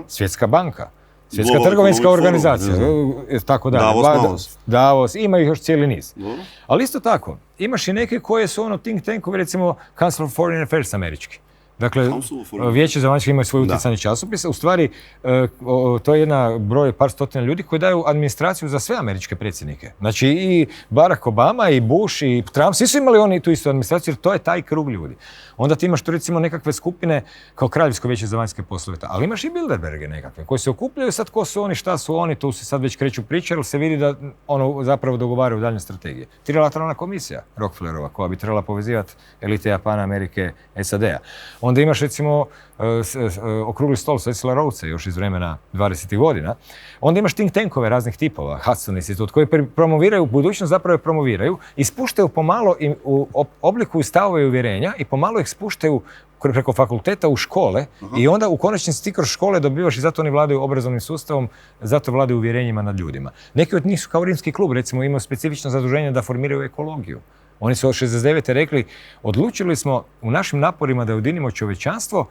B: Svjetska banka, Svjetska trgovinska organizacija, tako da. Davos, ima ih još cijeli niz. Ali isto tako, imaš i neke koje su ono think tankovi, recimo Council of Foreign Affairs američki. Dakle, Vijeće za vanjske imaju svoj utjecajni časopis. U stvari, to je par stotina ljudi koji daju administraciju za sve američke predsjednike. Znači i Barack Obama, i Bush, i Trump, svi su imali oni tu istu administraciju jer to je taj krug ljudi. Onda ti imaš tu recimo nekakve skupine kao Kraljevsko vijeće za vanjske poslove, ali imaš i Bilderberge nekakve koji se okupljaju sad ko su oni, šta su oni, tu se sad već kreću priče, ali se vidi da ono zapravo dogovaraju daljnje strategije. Trilateralna komisija Rockefellerova koja bi trebala povezivati elite Japana, Amerike, SAD-a. Onda imaš recimo okrugli stol Cecila Rhodesa još iz vremena 20. godina. Onda imaš think tankove raznih tipova, Hudson institut, koji promoviraju budućnost, zapravo promoviraju i spuštaju pomalo, oblikuju stavove i uvjerenja i pomalo ih spuštaju preko fakulteta u škole i onda u konačnici ti kroz škole dobivaš i zato oni vladaju obrazovnim sustavom, zato vladaju uvjerenjima nad ljudima. Neki od njih su kao Rimski klub, recimo imaju specifično zaduženje da formiraju ekologiju. Oni su od 69. rekli, odlučili smo u našim naporima da ujedinimo čovječanstvo.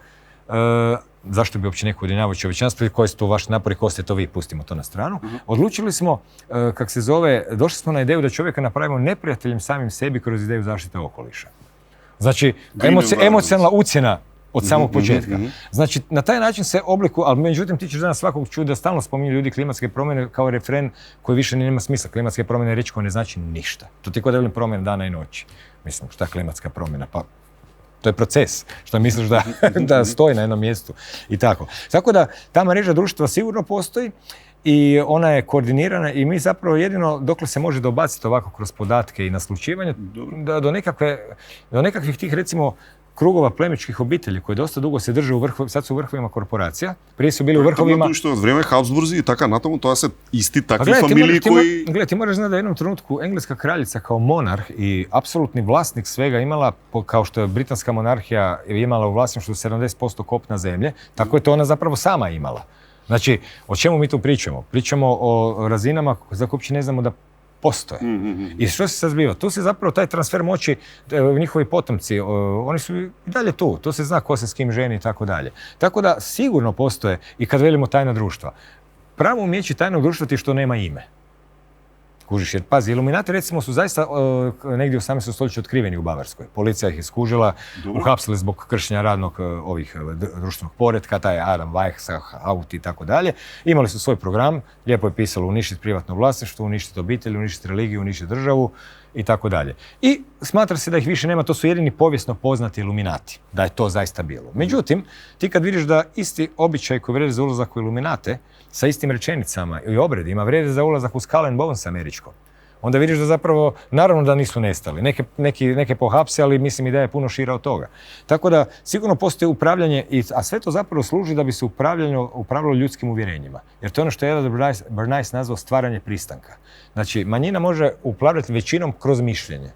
B: Zašto bi uopće neko ujedinjavao čovječanstvo i koji su to vaši napori, ko ste to vi, pustimo to na stranu. Odlučili smo, došli smo na ideju da čovjeka napravimo neprijateljem samim sebi kroz ideju zaštite okoliša. Znači, emocionalna ucjena od samog početka. Znači, na taj način se oblikuje, ali međutim ti ćeš danas svakog čuti da stalno spominju ljudi klimatske promjene kao refren koji više nema smisla. Klimatske promjene je riječ koja ne znači ništa. To ti kod da velim promjene dana i noći. Mislim, šta je klimatska promjena? Pa to je proces, što misliš da stoji na jednom mjestu i tako. Tako da ta mreža društva sigurno postoji i ona je koordinirana i mi zapravo jedino dokle se može dobaciti ovako kroz podatke i naslučivanje do nekakvih tih recimo krugova plemičkih obitelji koji dosta dugo se drže sad su u vrhovima korporacija, prije su bili u vrhovima...
A: Što od vreme Habsburzi i така натаму, тоа се исти такви
B: gledaj,
A: фамилии кои...
B: Gledaj, ti moraš znati da u jednom trenutku engleska kraljica kao monarh i apsolutni vlasnik svega imala, kao što je britanska monarhija imala u vlasništvu 70% kopna zemlje, tako je to ona zapravo sama imala. Znači, o čemu mi tu pričamo? Pričamo o razinama za koje uopće ne znamo da postoje. I što se sad zbiva? Tu se zapravo taj transfer moći, njihovi potomci, oni su i dalje tu. Tu se zna ko se s kim ženi i tako dalje. Tako da sigurno postoje, i kad velimo tajna društva, pravo umijeće tajnog društva ti što nema ime. Kužiš, jer pazi, iluminati recimo su zaista negdje u 18. stoljeću otkriveni u Bavarskoj. Policija ih je skužila, uhapsili zbog kršenja radnog društvenog poretka, taj Adam Weishaupt i tako dalje. Imali su svoj program, lijepo je pisalo uništiti privatno vlasništvo, uništiti obitelj, uništiti religiju, uništiti državu i tako dalje. I smatra se da ih više nema, to su jedini povijesno poznati iluminati, da je to zaista bilo. Međutim, ti kad vidiš da isti običaj koji vrijede za ulazak u iluminate, sa istim rečenicama i obredima vrijede za ulazak u Skull and Bones američko, onda vidiš da zapravo, naravno da nisu nestali. Neke pohapse, ali mislim ideja je puno šira od toga. Tako da sigurno postoji upravljanje, a sve to zapravo služi da bi se upravljalo ljudskim uvjerenjima. Jer to je ono što je Edward Bernays nazvao stvaranje pristanka. Znači, manjina može upravljati većinom kroz mišljenje.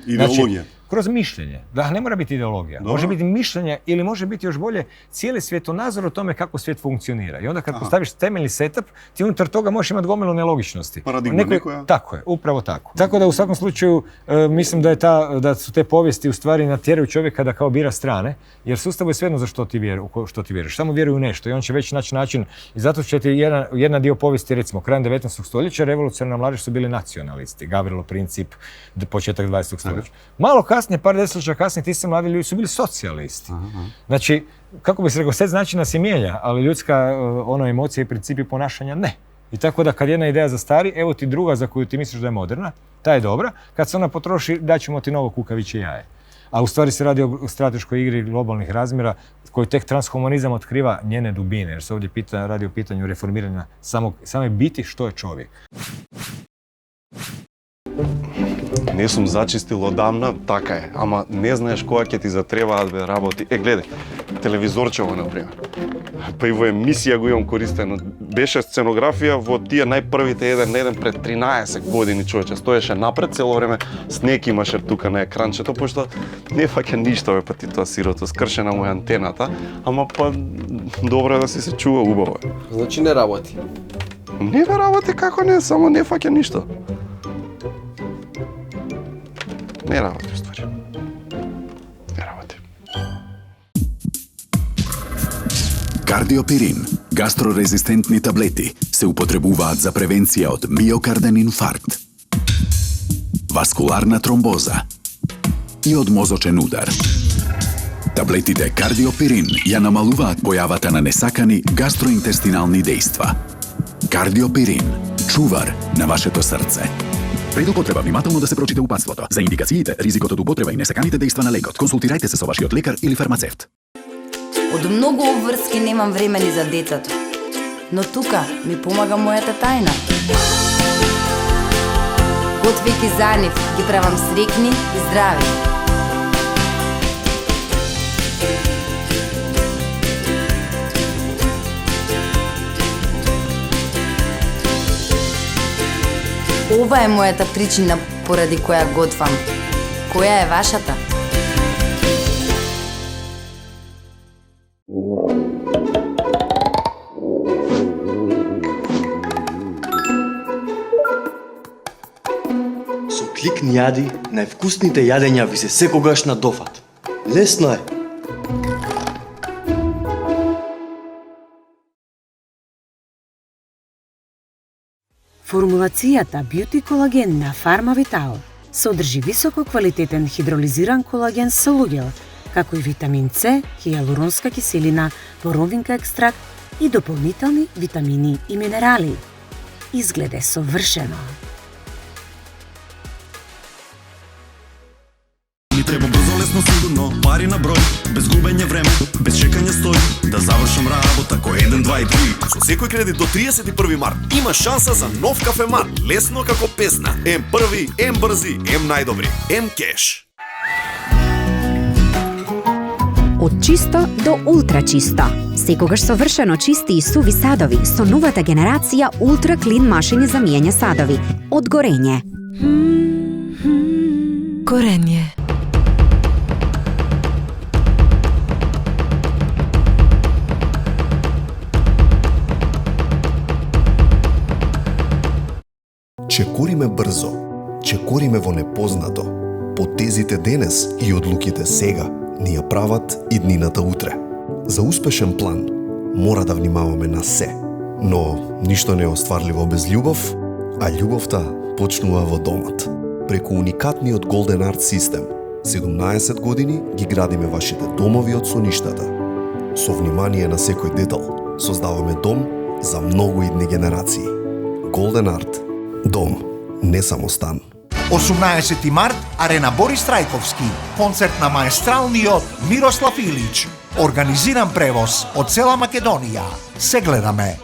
A: Ideologija.
B: Znači, kroz mišljenje. Da, ne mora biti ideologija.
A: Dobro.
B: Može biti mišljenje ili može biti još bolje cijeli svjetonazor o tome kako svijet funkcionira. I onda kad postaviš temeljni setup, ti unutar toga možeš imati gomilu nelogičnosti.
A: Paradigma nekoja.
B: Tako je, upravo tako. Tako da u svakom slučaju mislim da su te povijesti u stvari natjeraju čovjeka da kao bira strane, jer sustavu je svejedno za što ti vjeruješ. Samo vjeruju u nešto i on će već naći način. I zato će ti jedna dio povijesti, recimo krajem 19. stoljeća, revolucionarna mladež su bili nacionalisti. Gavrilo Princip, početak 20. stoljeća. Malo kasnije, par desetljeća kasnije, ti se mladi ljudi su bili socijalisti. Znači, kako bi se rekao, set načina se mijenja, ali ljudska emocija i principi ponašanja ne. I tako da kad jedna ideja zastari, evo ti druga za koju ti misliš da je moderna, ta je dobra, kad se ona potroši, daćemo ti novo kukavičje jaje. A u stvari se radi o strateškoj igri globalnih razmjera koju tek transhumanizam otkriva njene dubine, jer se ovdje radi o pitanju reformiranja same biti što je čovjek.
A: Не сум зачистил одамна, така е, ама не знаеш кога ќе ти затребаат бе работи. Гледај, телевизорчево, например. Па и во емисија го имам користено. Беше сценографија во тие најпрвите еден на еден пред 13 години, човече. Стоеше напред цело време, снег имаше тука на екранчето, пошто не фаќа ништо, бе, па ти тоа сирото, скршена му е антената, ама па добро е да си се чува убаво.
C: Значи не работи.
A: Не бе работи, како не, само не фаќа ништо. Не работи, у ствари. Не работи.
D: Кардиопирин, гастрорезистентни таблети, се употребуваат за превенција од миокарден инфаркт, васкуларна тромбоза и од мозочен удар. Таблетите Кардиопирин ја намалуваат појавата на несакани гастроинтестинални дејства. Кардиопирин, чувар на вашето срце. Пред употреба внимателно да се прочита упатството. За индикациите, ризикот од употреба и несаканите дејства на лекот, консултирајте се со вашиот лекар или фармацевт.
E: Од многу обврски немам време ни за детето. Но тука ми помага мојата тајна. Готвејќи за нив, ги правам срекни и здрави. Ова е мојата причина поради која готвам. Која е вашата?
C: Со кликни јади, највкусните јадења ви се секогаш на дофат. Лесно е.
F: Формулацијата Beauty колаген на Фармавитал содржи високо квалитетен хидролизиран колаген со луѓел, како и витамин С, хијалуронска киселина, боровинка екстракт и дополнителни витамини и минерали. Изгледе совршено.
G: Ми треба брзо, лесно, сигурно лесно, пари на број, без губење време, без чекање стој, да завршам работа кој 1, 2 и 3.
H: Со секој кредит до 31 март има шанса за нов кафемат, лесно како песна. Ем први, ем брзи, ем најдобри, ем кеш.
I: Од чисто до ултрачисто. Секогаш совршено чисти и суви садови со новата генерација Ultra Clean машини за миење садови. Од Горење.
J: Горење.
K: Чекориме брзо, чекориме во непознато. Потезите денес и одлуките сега ни ја прават иднината утре. За успешен план мора да внимаваме на се, но ништо не е остварливо без љубов, а љубовта почнува во домот. Преку уникатниот Golden Art систем, 17 години ги градиме вашите домови од соништата. Со внимание на секој детал, создаваме дом за многу идни генерации. Golden Art. Дом, не само стан.
L: 18 март, Арена Борис Трајковски, концерт на маестралниот Мирослав Илич. Организиран превоз од цела Македонија. Се гледаме.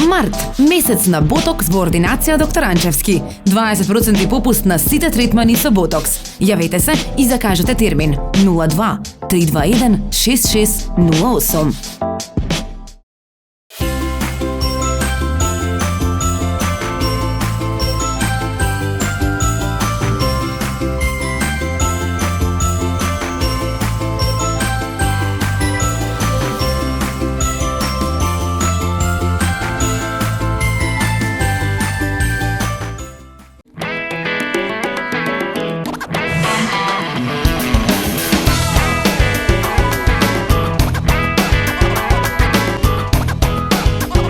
J: Март, месец на ботокс во ординација доктор Анчевски. 20% попуст на сите третмани со ботокс. Јавете се и закажете термин 02 321 6608.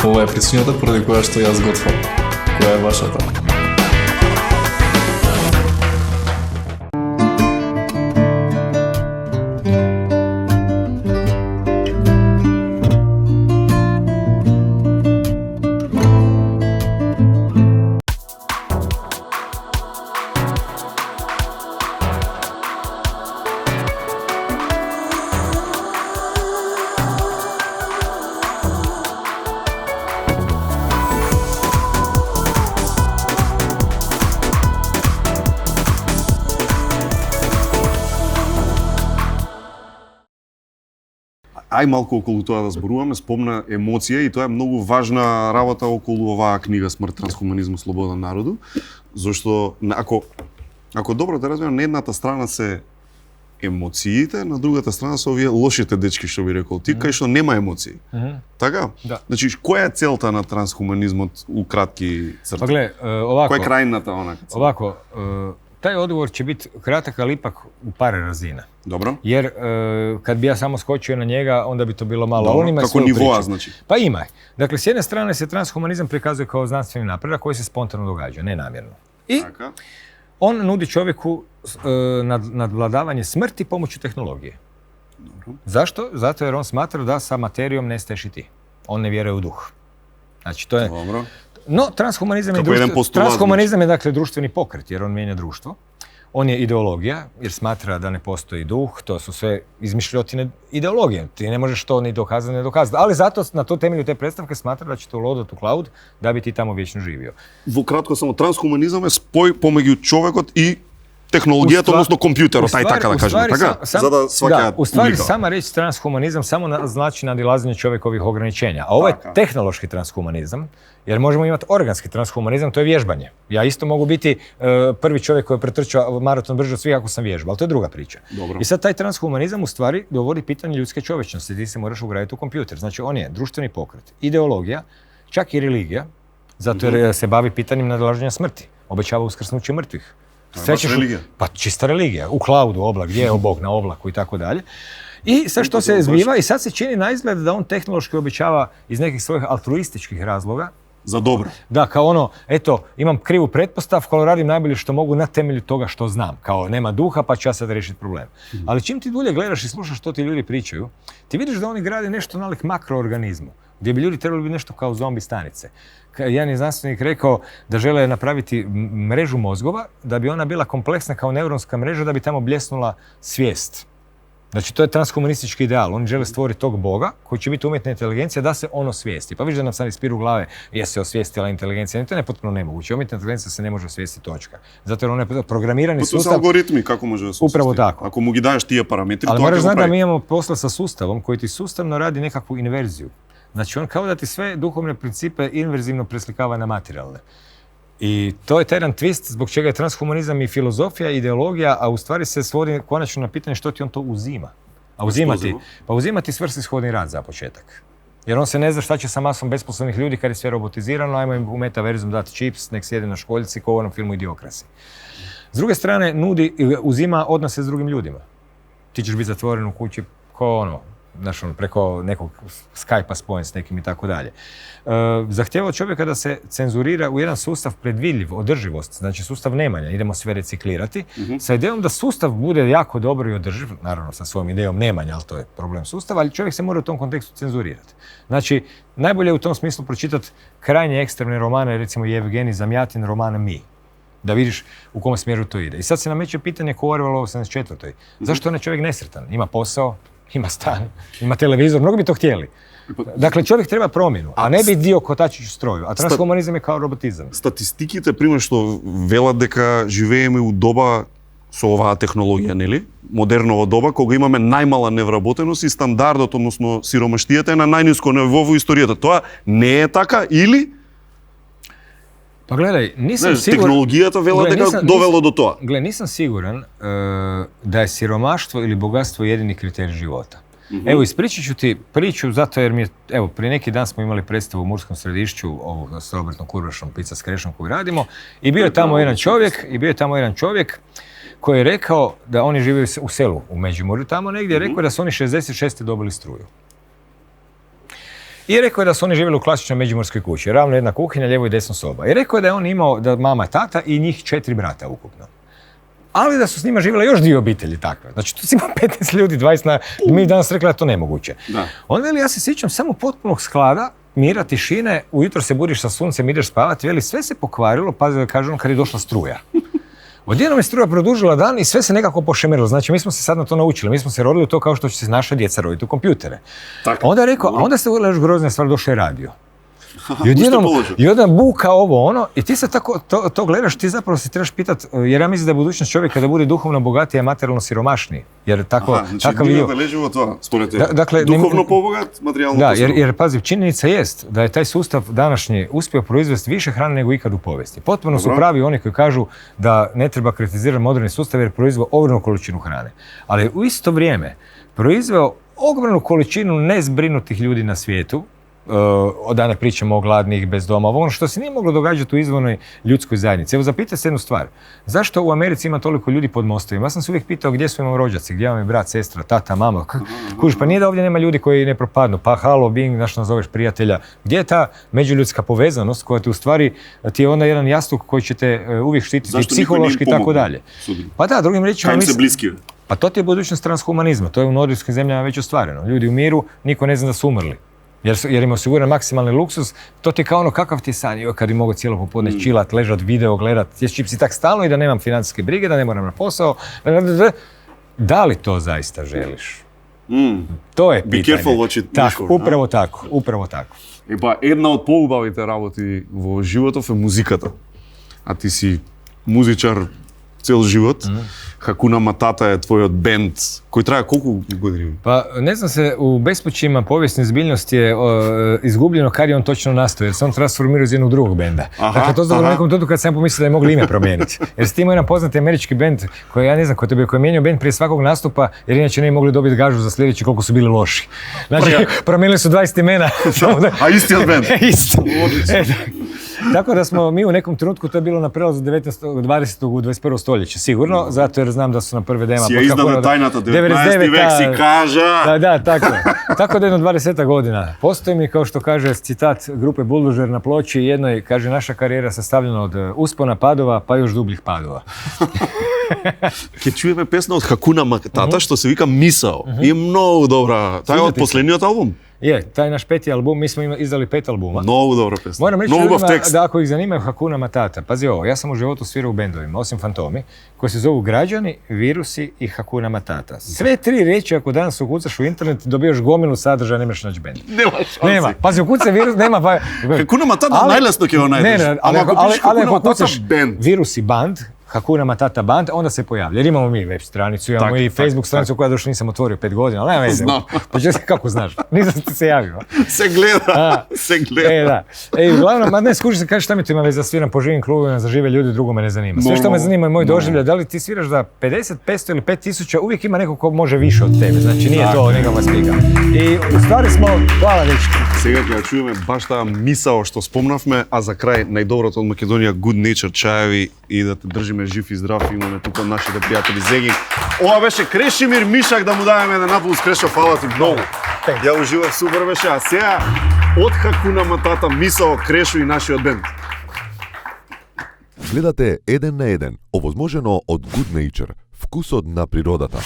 M: Ова е причината поради која што јас готвам. Која е вашата?
A: Ај малку околу тоа да зборуваме, спомна емоција и тоа е многу важна работа околу оваа книга Смрт, трансхуманизму, слобода народу, зашто ако добро те разбирам, на едната страна се емоциите, на другата страна се овие лошите дечки, што би рекол ти, кај што нема емоции. Така?
B: Да.
A: Значи, која е целта на трансхуманизмот у кратки црти?
B: Па глед, овако.
A: Која е крајната онака цел?
B: Овако, тај одговор ќе бит кратак, али ипак у паре разина.
A: Добро.
B: Jer kad bi ja samo skočio na njega, onda bi to bilo malo.
A: Dobro,
B: on ima
A: kako
B: svoju
A: nivoa,
B: priču.
A: znači?
B: Pa ima je. Dakle, s jedne strane se transhumanizam prikazuje kao znanstveni napredak koji se spontano događa, nenamjerno. I on nudi čovjeku nadvladavanje smrti pomoću tehnologije.
A: Dobro.
B: Zašto? Zato jer on smatra da sa materijom ne staješ i ti. On ne vjeruje u duh. Znači, to je...
A: Dobro.
B: No, transhumanizam je dakle društveni pokret, jer on mijenja društvo. On je ideologija, jer smatra da ne postoji duh, to su sve izmišljotine ideologije. Ti ne možeš to ni dokazati, ni dokazati. Ali zato na to temelju te predstavke smatra da će te ulodati u cloud da bi ti tamo vječno živio.
A: Во кратко само трансхуманизам е спој помеѓу човекот и технологијата, односно компјутерот, ај така да кажеме, така? За да сваќаат
B: u stvari sama reč transhumanizam samo znači nadilaženje čovjekovih ograničenja. A ovo je tehnološki transhumanizam, jer možemo imati organski transhumanizam, to je vježbanje. Ja isto mogu biti prvi čovjek koji je pretrčao maraton brže od svih ako sam vježbao, ali to je druga priča.
A: Dobro.
B: I sad taj transhumanizam u stvari dovodi pitanje ljudske čovječnosti, ti se moraš ugraditi u kompjuter. Znači on je društveni pokret, ideologija, čak i religija, zato jer se bavi pitanjem nadilaženja smrti, obećava uskrsnuće mrtvih.
A: Religija?
B: Pa čista religija, u cloudu, oblak, gdje je Bog na oblaku i tako dalje. I sad što se zbiva i sad se čini na izgled da on tehnološki obećava iz nekih svojih altruističkih razloga.
A: Za dobro.
B: Da, kao ono, eto, imam krivu pretpostavku, ali radim najbolje što mogu na temelju toga što znam. Kao nema duha, pa ću ja sad riješiti problem. Ali čim ti dulje gledaš i slušaš što ti ljudi pričaju, ti vidiš da oni grade nešto nalik makroorganizmu. gdje bi ljudi trebali biti nešto kao zombi stanice. Jedan je znanstvenik rekao da žele napraviti mrežu mozgova, da bi ona bila kompleksna kao neuronska mreža, da bi tamo bljesnula svijest. Znači, to je transhumanistički ideal. Oni žele stvoriti tog Boga koji će biti umjetna inteligencija da se on osvijesti. Pa vidiš da nam sad ispiru glave je se osvijestila inteligencija. To je nepotpuno nemoguće. Umjetna inteligencija se ne može osvijestiti, točka. Zato jer on je programirani sustav...
A: To su algoritmi, kako može osvijestiti?
B: Upravo tako.
A: Ako mu gi daješ tije parametri,
B: ali
A: to
B: moraš
A: kako
B: znati da
A: pravi.
B: mi imamo posla sa sustavom koji ti sustavno radi nekakvu inverziju. Znači, on kao da ti sve duhovne principe inverzivno preslikava na materijalne. I to je taj jedan twist zbog čega je transhumanizam i filozofija, ideologija, a u stvari se svodi konačno na pitanje što ti on to uzima. A uzimati svrsishodni rad za početak. Jer on se ne zna šta će sa masom besposlovnih ljudi kad je sve robotizirano, ajmo im u metaverzum dati čips, nek sjede na školjci kao u onom filmu Idiokrasi. S druge strane, uzima odnose s drugim ljudima. Ti ćeš biti zatvoren u kući kao preko nekog Skype-a spojen s nekim i tako dalje. Zahtjeva od čovjeka da se cenzurira u jedan sustav predvidljiv, održivost, znači sustav nemanja, idemo sve reciklirati, sa idejom da sustav bude jako dobro i održiv, naravno sa svojom idejom nemanja, ali to je problem sustava, ali čovjek se mora u tom kontekstu cenzurirati. Znači, najbolje je u tom smislu pročitati krajnje ekstremne romane, recimo Jevgenij Zamjatin, roman Mi. Da vidiš u kom smjeru to ide. I sad se nameće pitanje ko u Orwellu 84. Zašto on je čovjek nesretan? Ima posao, ima stan, ima televizor, mnogo bi to htjeli. Dakle, čovjek treba promjenu, a ne biti dio kotačić u stroju. A transhumanizam je kao robotizam.
A: Статистиките, пример што велат дека живееме у доба со оваа технологија, нели? Модерново доба, кога имаме најмала невработеност и стандардот, односно сиромаштијата е на најниско ниво во историјата. Тоа не е така или?
B: Pa gledaj, nisam siguran...
A: Tehnologijata vela дека довело до тоа.
B: Gledaj, nisam siguran da je siromaštvo ili bogatstvo jedini kriterij života. Evo, ispričat ću ti priču, zato jer mi je, evo, prije neki dan smo imali predstavu u Murskom Središću, ovo s Robertom Kurvašom, Pizza s krešom koju radimo, i bio je tamo jedan čovjek koji je rekao da oni žive u selu, u Međimurju, tamo negdje, rekao da su oni 66. dobili struju. I rekao je da su oni živjeli u klasičnoj međimurskoj kući, ravno jedna kuhinja, lijevo i desno soba. I rekao je da je on imao, da mama, tata i njih 4 brata ukupno. Ali da su s njima živjela još 2 obitelji takve. Znači, tu si ima 15 ljudi, 20 mi danas rekli da je to nemoguće. On veli, ja se sjećam samo potpunog sklada, mira, tišine, ujutro se budiš sa suncem, ideš spavati, veli, sve se pokvarilo, pazi da kažem, kad je došla struja. Odjednom je struja produžila dan i sve se nekako pošemerilo. Znači, mi smo se sad na to naučili. Mi smo se rodili u to kao što će se naša djeca roditi u kompjutere. Onda je rekao, a onda se uvijela još groznija stvar, došao je radio. I odjednom buka ovo ono i ti se tako to gledaš, ti zapravo se trebaš pitat, jer ja mislim da je budućnost čovjeka da bude duhovno bogatiji, a materijalno siromašniji. Jer takav je...
A: ležimo to, spored tebe. Duhovno pobogat, materijalno
B: da, jer pazi, činjenica jest da je taj sustav današnji uspio proizvesti više hrane nego ikad u povijesti. Potpuno su pravi oni koji kažu da ne treba kritizirati moderni sustav jer proizveo ogromnu količinu hrane. Ali u isto vrijeme proizveo ogromnu količinu nezbrinutih ljudi na svijetu. Od dana pričamo o gladnih, bez doma, ono što se nije moglo događati u izvornoj ljudskoj zajednici. Evo, zapitaj se jednu stvar. Zašto u Americi ima toliko ljudi pod mostovima? Ja sam se uvijek pitao gdje su imam rođaci, gdje vam je brat, sestra, tata, mama. Kužiš, pa nije da ovdje nema ljudi koji ne propadnu. Pa halo, bing, znaš nazoveš prijatelja. Gdje je ta međuljudska povezanost koja ti u stvari ti je onda jedan jastuk koji će te uvijek štititi psihološki i tako dalje. Pa da, drugim riječima...
A: Kaj im se bliski?
B: Pa to ti je budućnost transhumanizma. To je u nordijskim zemljama već ostvareno. Ljudi umiru, niko ne zna da su umrli. Jer im je osiguran maksimalni luksus, to ti je kao ono kakav ti je san, kad bi mogo cijelo popodne čilat, ležat, video gledat, ješ čipsi tak stalno i da nemam financijske brige, da ne moram na posao. Da li to zaista želiš? To je pitanje.
A: Be careful what you wish for.
B: Upravo tako.
A: И па една од поубавите работи во животот е музиката. А ти си музичар цел живот. Hakuna Matata je tvoj bend koji traje koliko godina?
B: Pa ne znam se, u bespućima povijesne zbiljnosti je izgubljeno kad je on točno nastao, jer se on transformirao iz jednog drugog benda. Dakle, to znam u nekom trenutku kad sam pomislio da je mogli ime promijeniti. Jer si ti imao jedan poznati američki bend koji, ja ne znam, koji je mijenjao bend prije svakog nastupa, jer inače ne bi mogli dobiti gažu za sljedeći koliko su bili loši. Znači, promijenili su 20 imena.
A: A isti od bend?
B: Isti. Tako da smo mi u nekom trenutku, to je bilo na prelazu 20. u 21. stoljeće, sigurno, zato jer znam da su na prve dema...
A: Si je izdana tajnata, 19. vek si kaža...
B: Da, tako. Tako da jedno 20 godina. Postoji mi, kao što kaže citat grupe Bulldozer na ploči jednoj, kaže, naša karijera sastavljena od uspona, padova, pa još dubljih padova.
A: Ке чуеме песна од Hakuna Matata, што се вика Мисао. И е многу добра. Тај е од последниот албум.
B: Je, taj naš 5. album, mi smo izdali 5 albuma.
A: Mnogo dobra pesma.
B: Moram reći
A: Mnogo
B: ljudima
A: tekst.
B: da ako ih zanimaju Hakuna Matata, pazi ovo, ja sam u životu svirao u bendovima, osim Fantomi, koji se zovu Građani, Virusi i Hakuna Matata. Sve 3 riječi, ako danas ukucaš u internet, dobijaš gomilu sadržaja, nemaš naći bend.
A: Nema šansi.
B: Nema, pazi, ukucaj virus, nema...
A: Hakuna Matata najlesno ke ho najdeš.
B: Ali ako
A: Matata
B: ukucaš
A: band.
B: Virusi band, Hakuna Matata band, onda se pojavlja. Jer imamo mi web stranicu, imamo i Facebook stranicu koja još nisam otvorio 5 godina, ali nema veze. Kako znaš? Nisam ti se javio.
A: Se gleda, se gleda.
B: Uglavnom, ne, skuži se, kaže šta mi to ima veze, sviram po živim klubovima, za žive ljudi, drugo me ne zanima. Sve što me zanima je moj doživljaj, da li ti sviraš za 50, 500 ili 5000, uvijek ima neko ko može više od tebe, znači nije to nekakva slika. I u stvari smo, hvala dečki.
A: Сега ќе ја чуеме баш таа мисао што спомнавме, а за крај најдоброто од Македонија Good Nature чаеви и да те држиме жив и здрав. Имаме тука нашите пријатели Зеги. Ова беше Крешимир Мишак, да му даваме еден аплауз. Крешо, фала ти многу. Ја уживав, супер беше. А сега од Хакуна Матата мисао Крешо и нашиот бенд.
N: Гледате 1 на 1, овозможено од Good Nature, вкусот на природата.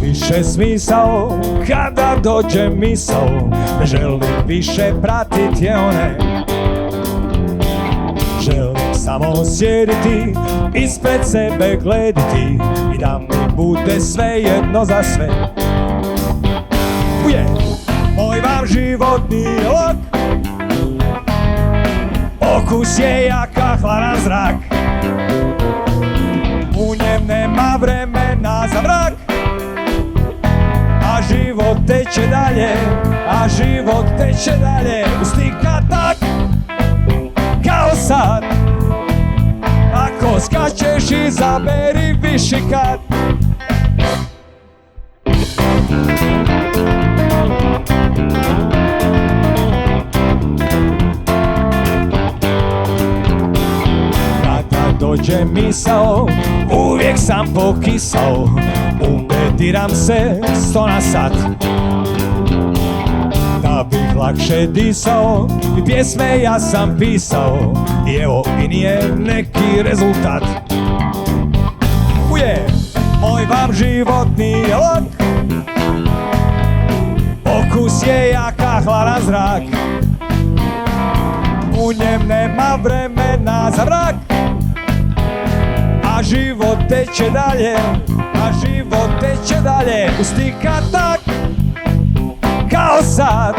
O: Više smisao, kada dođe misao, ne želim više pratiti je one. Želim samo sjediti, ispred sebe gledati i da mi bude sve jedno za sve. Moj vam život nije lak, okus je jaka hladan zrak, u njem nema vremena za mrak. A život teče dalje, a život teče dalje, ustika tak, kao sad. Ako skačeš, izaberi višikat. Kada dođe misao, uvijek sam pokisao, ubediram se 100 na sat. Da bih lakše disao i pjesme ja sam pisao, i evo i nije neki rezultat. Moj vam život nije lak, okus je jaka hladan zrak, u njem nema vremena za mrak. A život teče dalje, a život teče dalje, ustika tak, kao sad.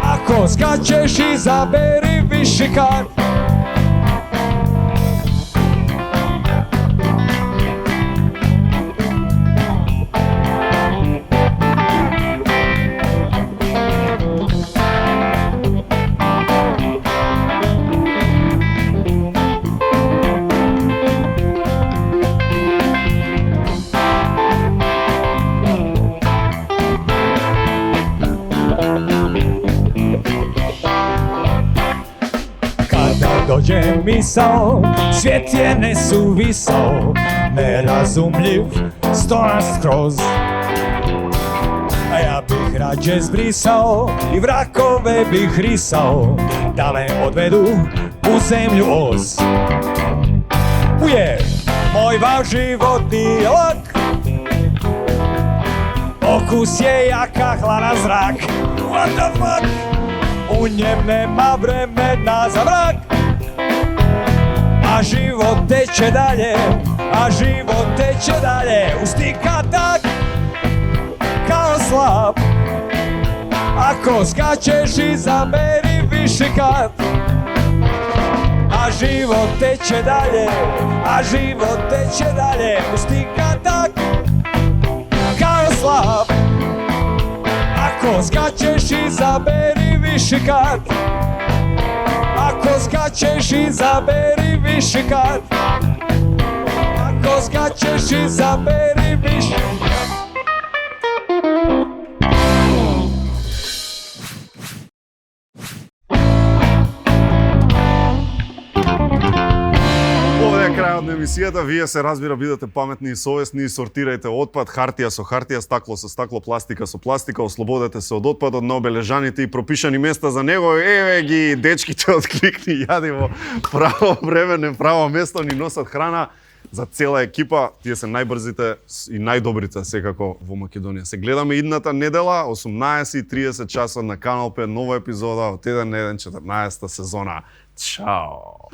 O: Ako skačeš, izaberi višikat. Dođe misao, svijet je nesuvisao, nerazumljiv, stojan skroz. A ja bih rađe zbrisao i vrakove bih risao, da me odvedu u zemlju Oz. Moj vam život nije lak, okus je jaka hladan zrak. What the fuck? U njem nema vremena za mrak. A život teče dalje, a život teče dalje, ustika tak, kao slab. Ako skačeš, izaberi višikat. A život teče dalje, a život teče dalje, ustika tak, kao slab. Ako skačeš, izaberi višikat. Ako skačeš, izaberi višikat. Ako skačeš, izaberi višikat.
A: Ова е крајот на емисијата. Вие се разбира бидете паметни и совесни и сортирајте отпад, хартија со хартија, стакло со стакло, пластика со пластика, ослободете се од отпадот на обележаните и пропишани места за него. Еве ги дечките од Кликни јади во право време, не право место, ни носат храна за цела екипа. Тие се најбрзите и најдобрите секако во Македонија. Се гледаме идната недела, 18:30 часа на Канал 5, нова епизода од 1 на 1, 14-та сезона. Чао!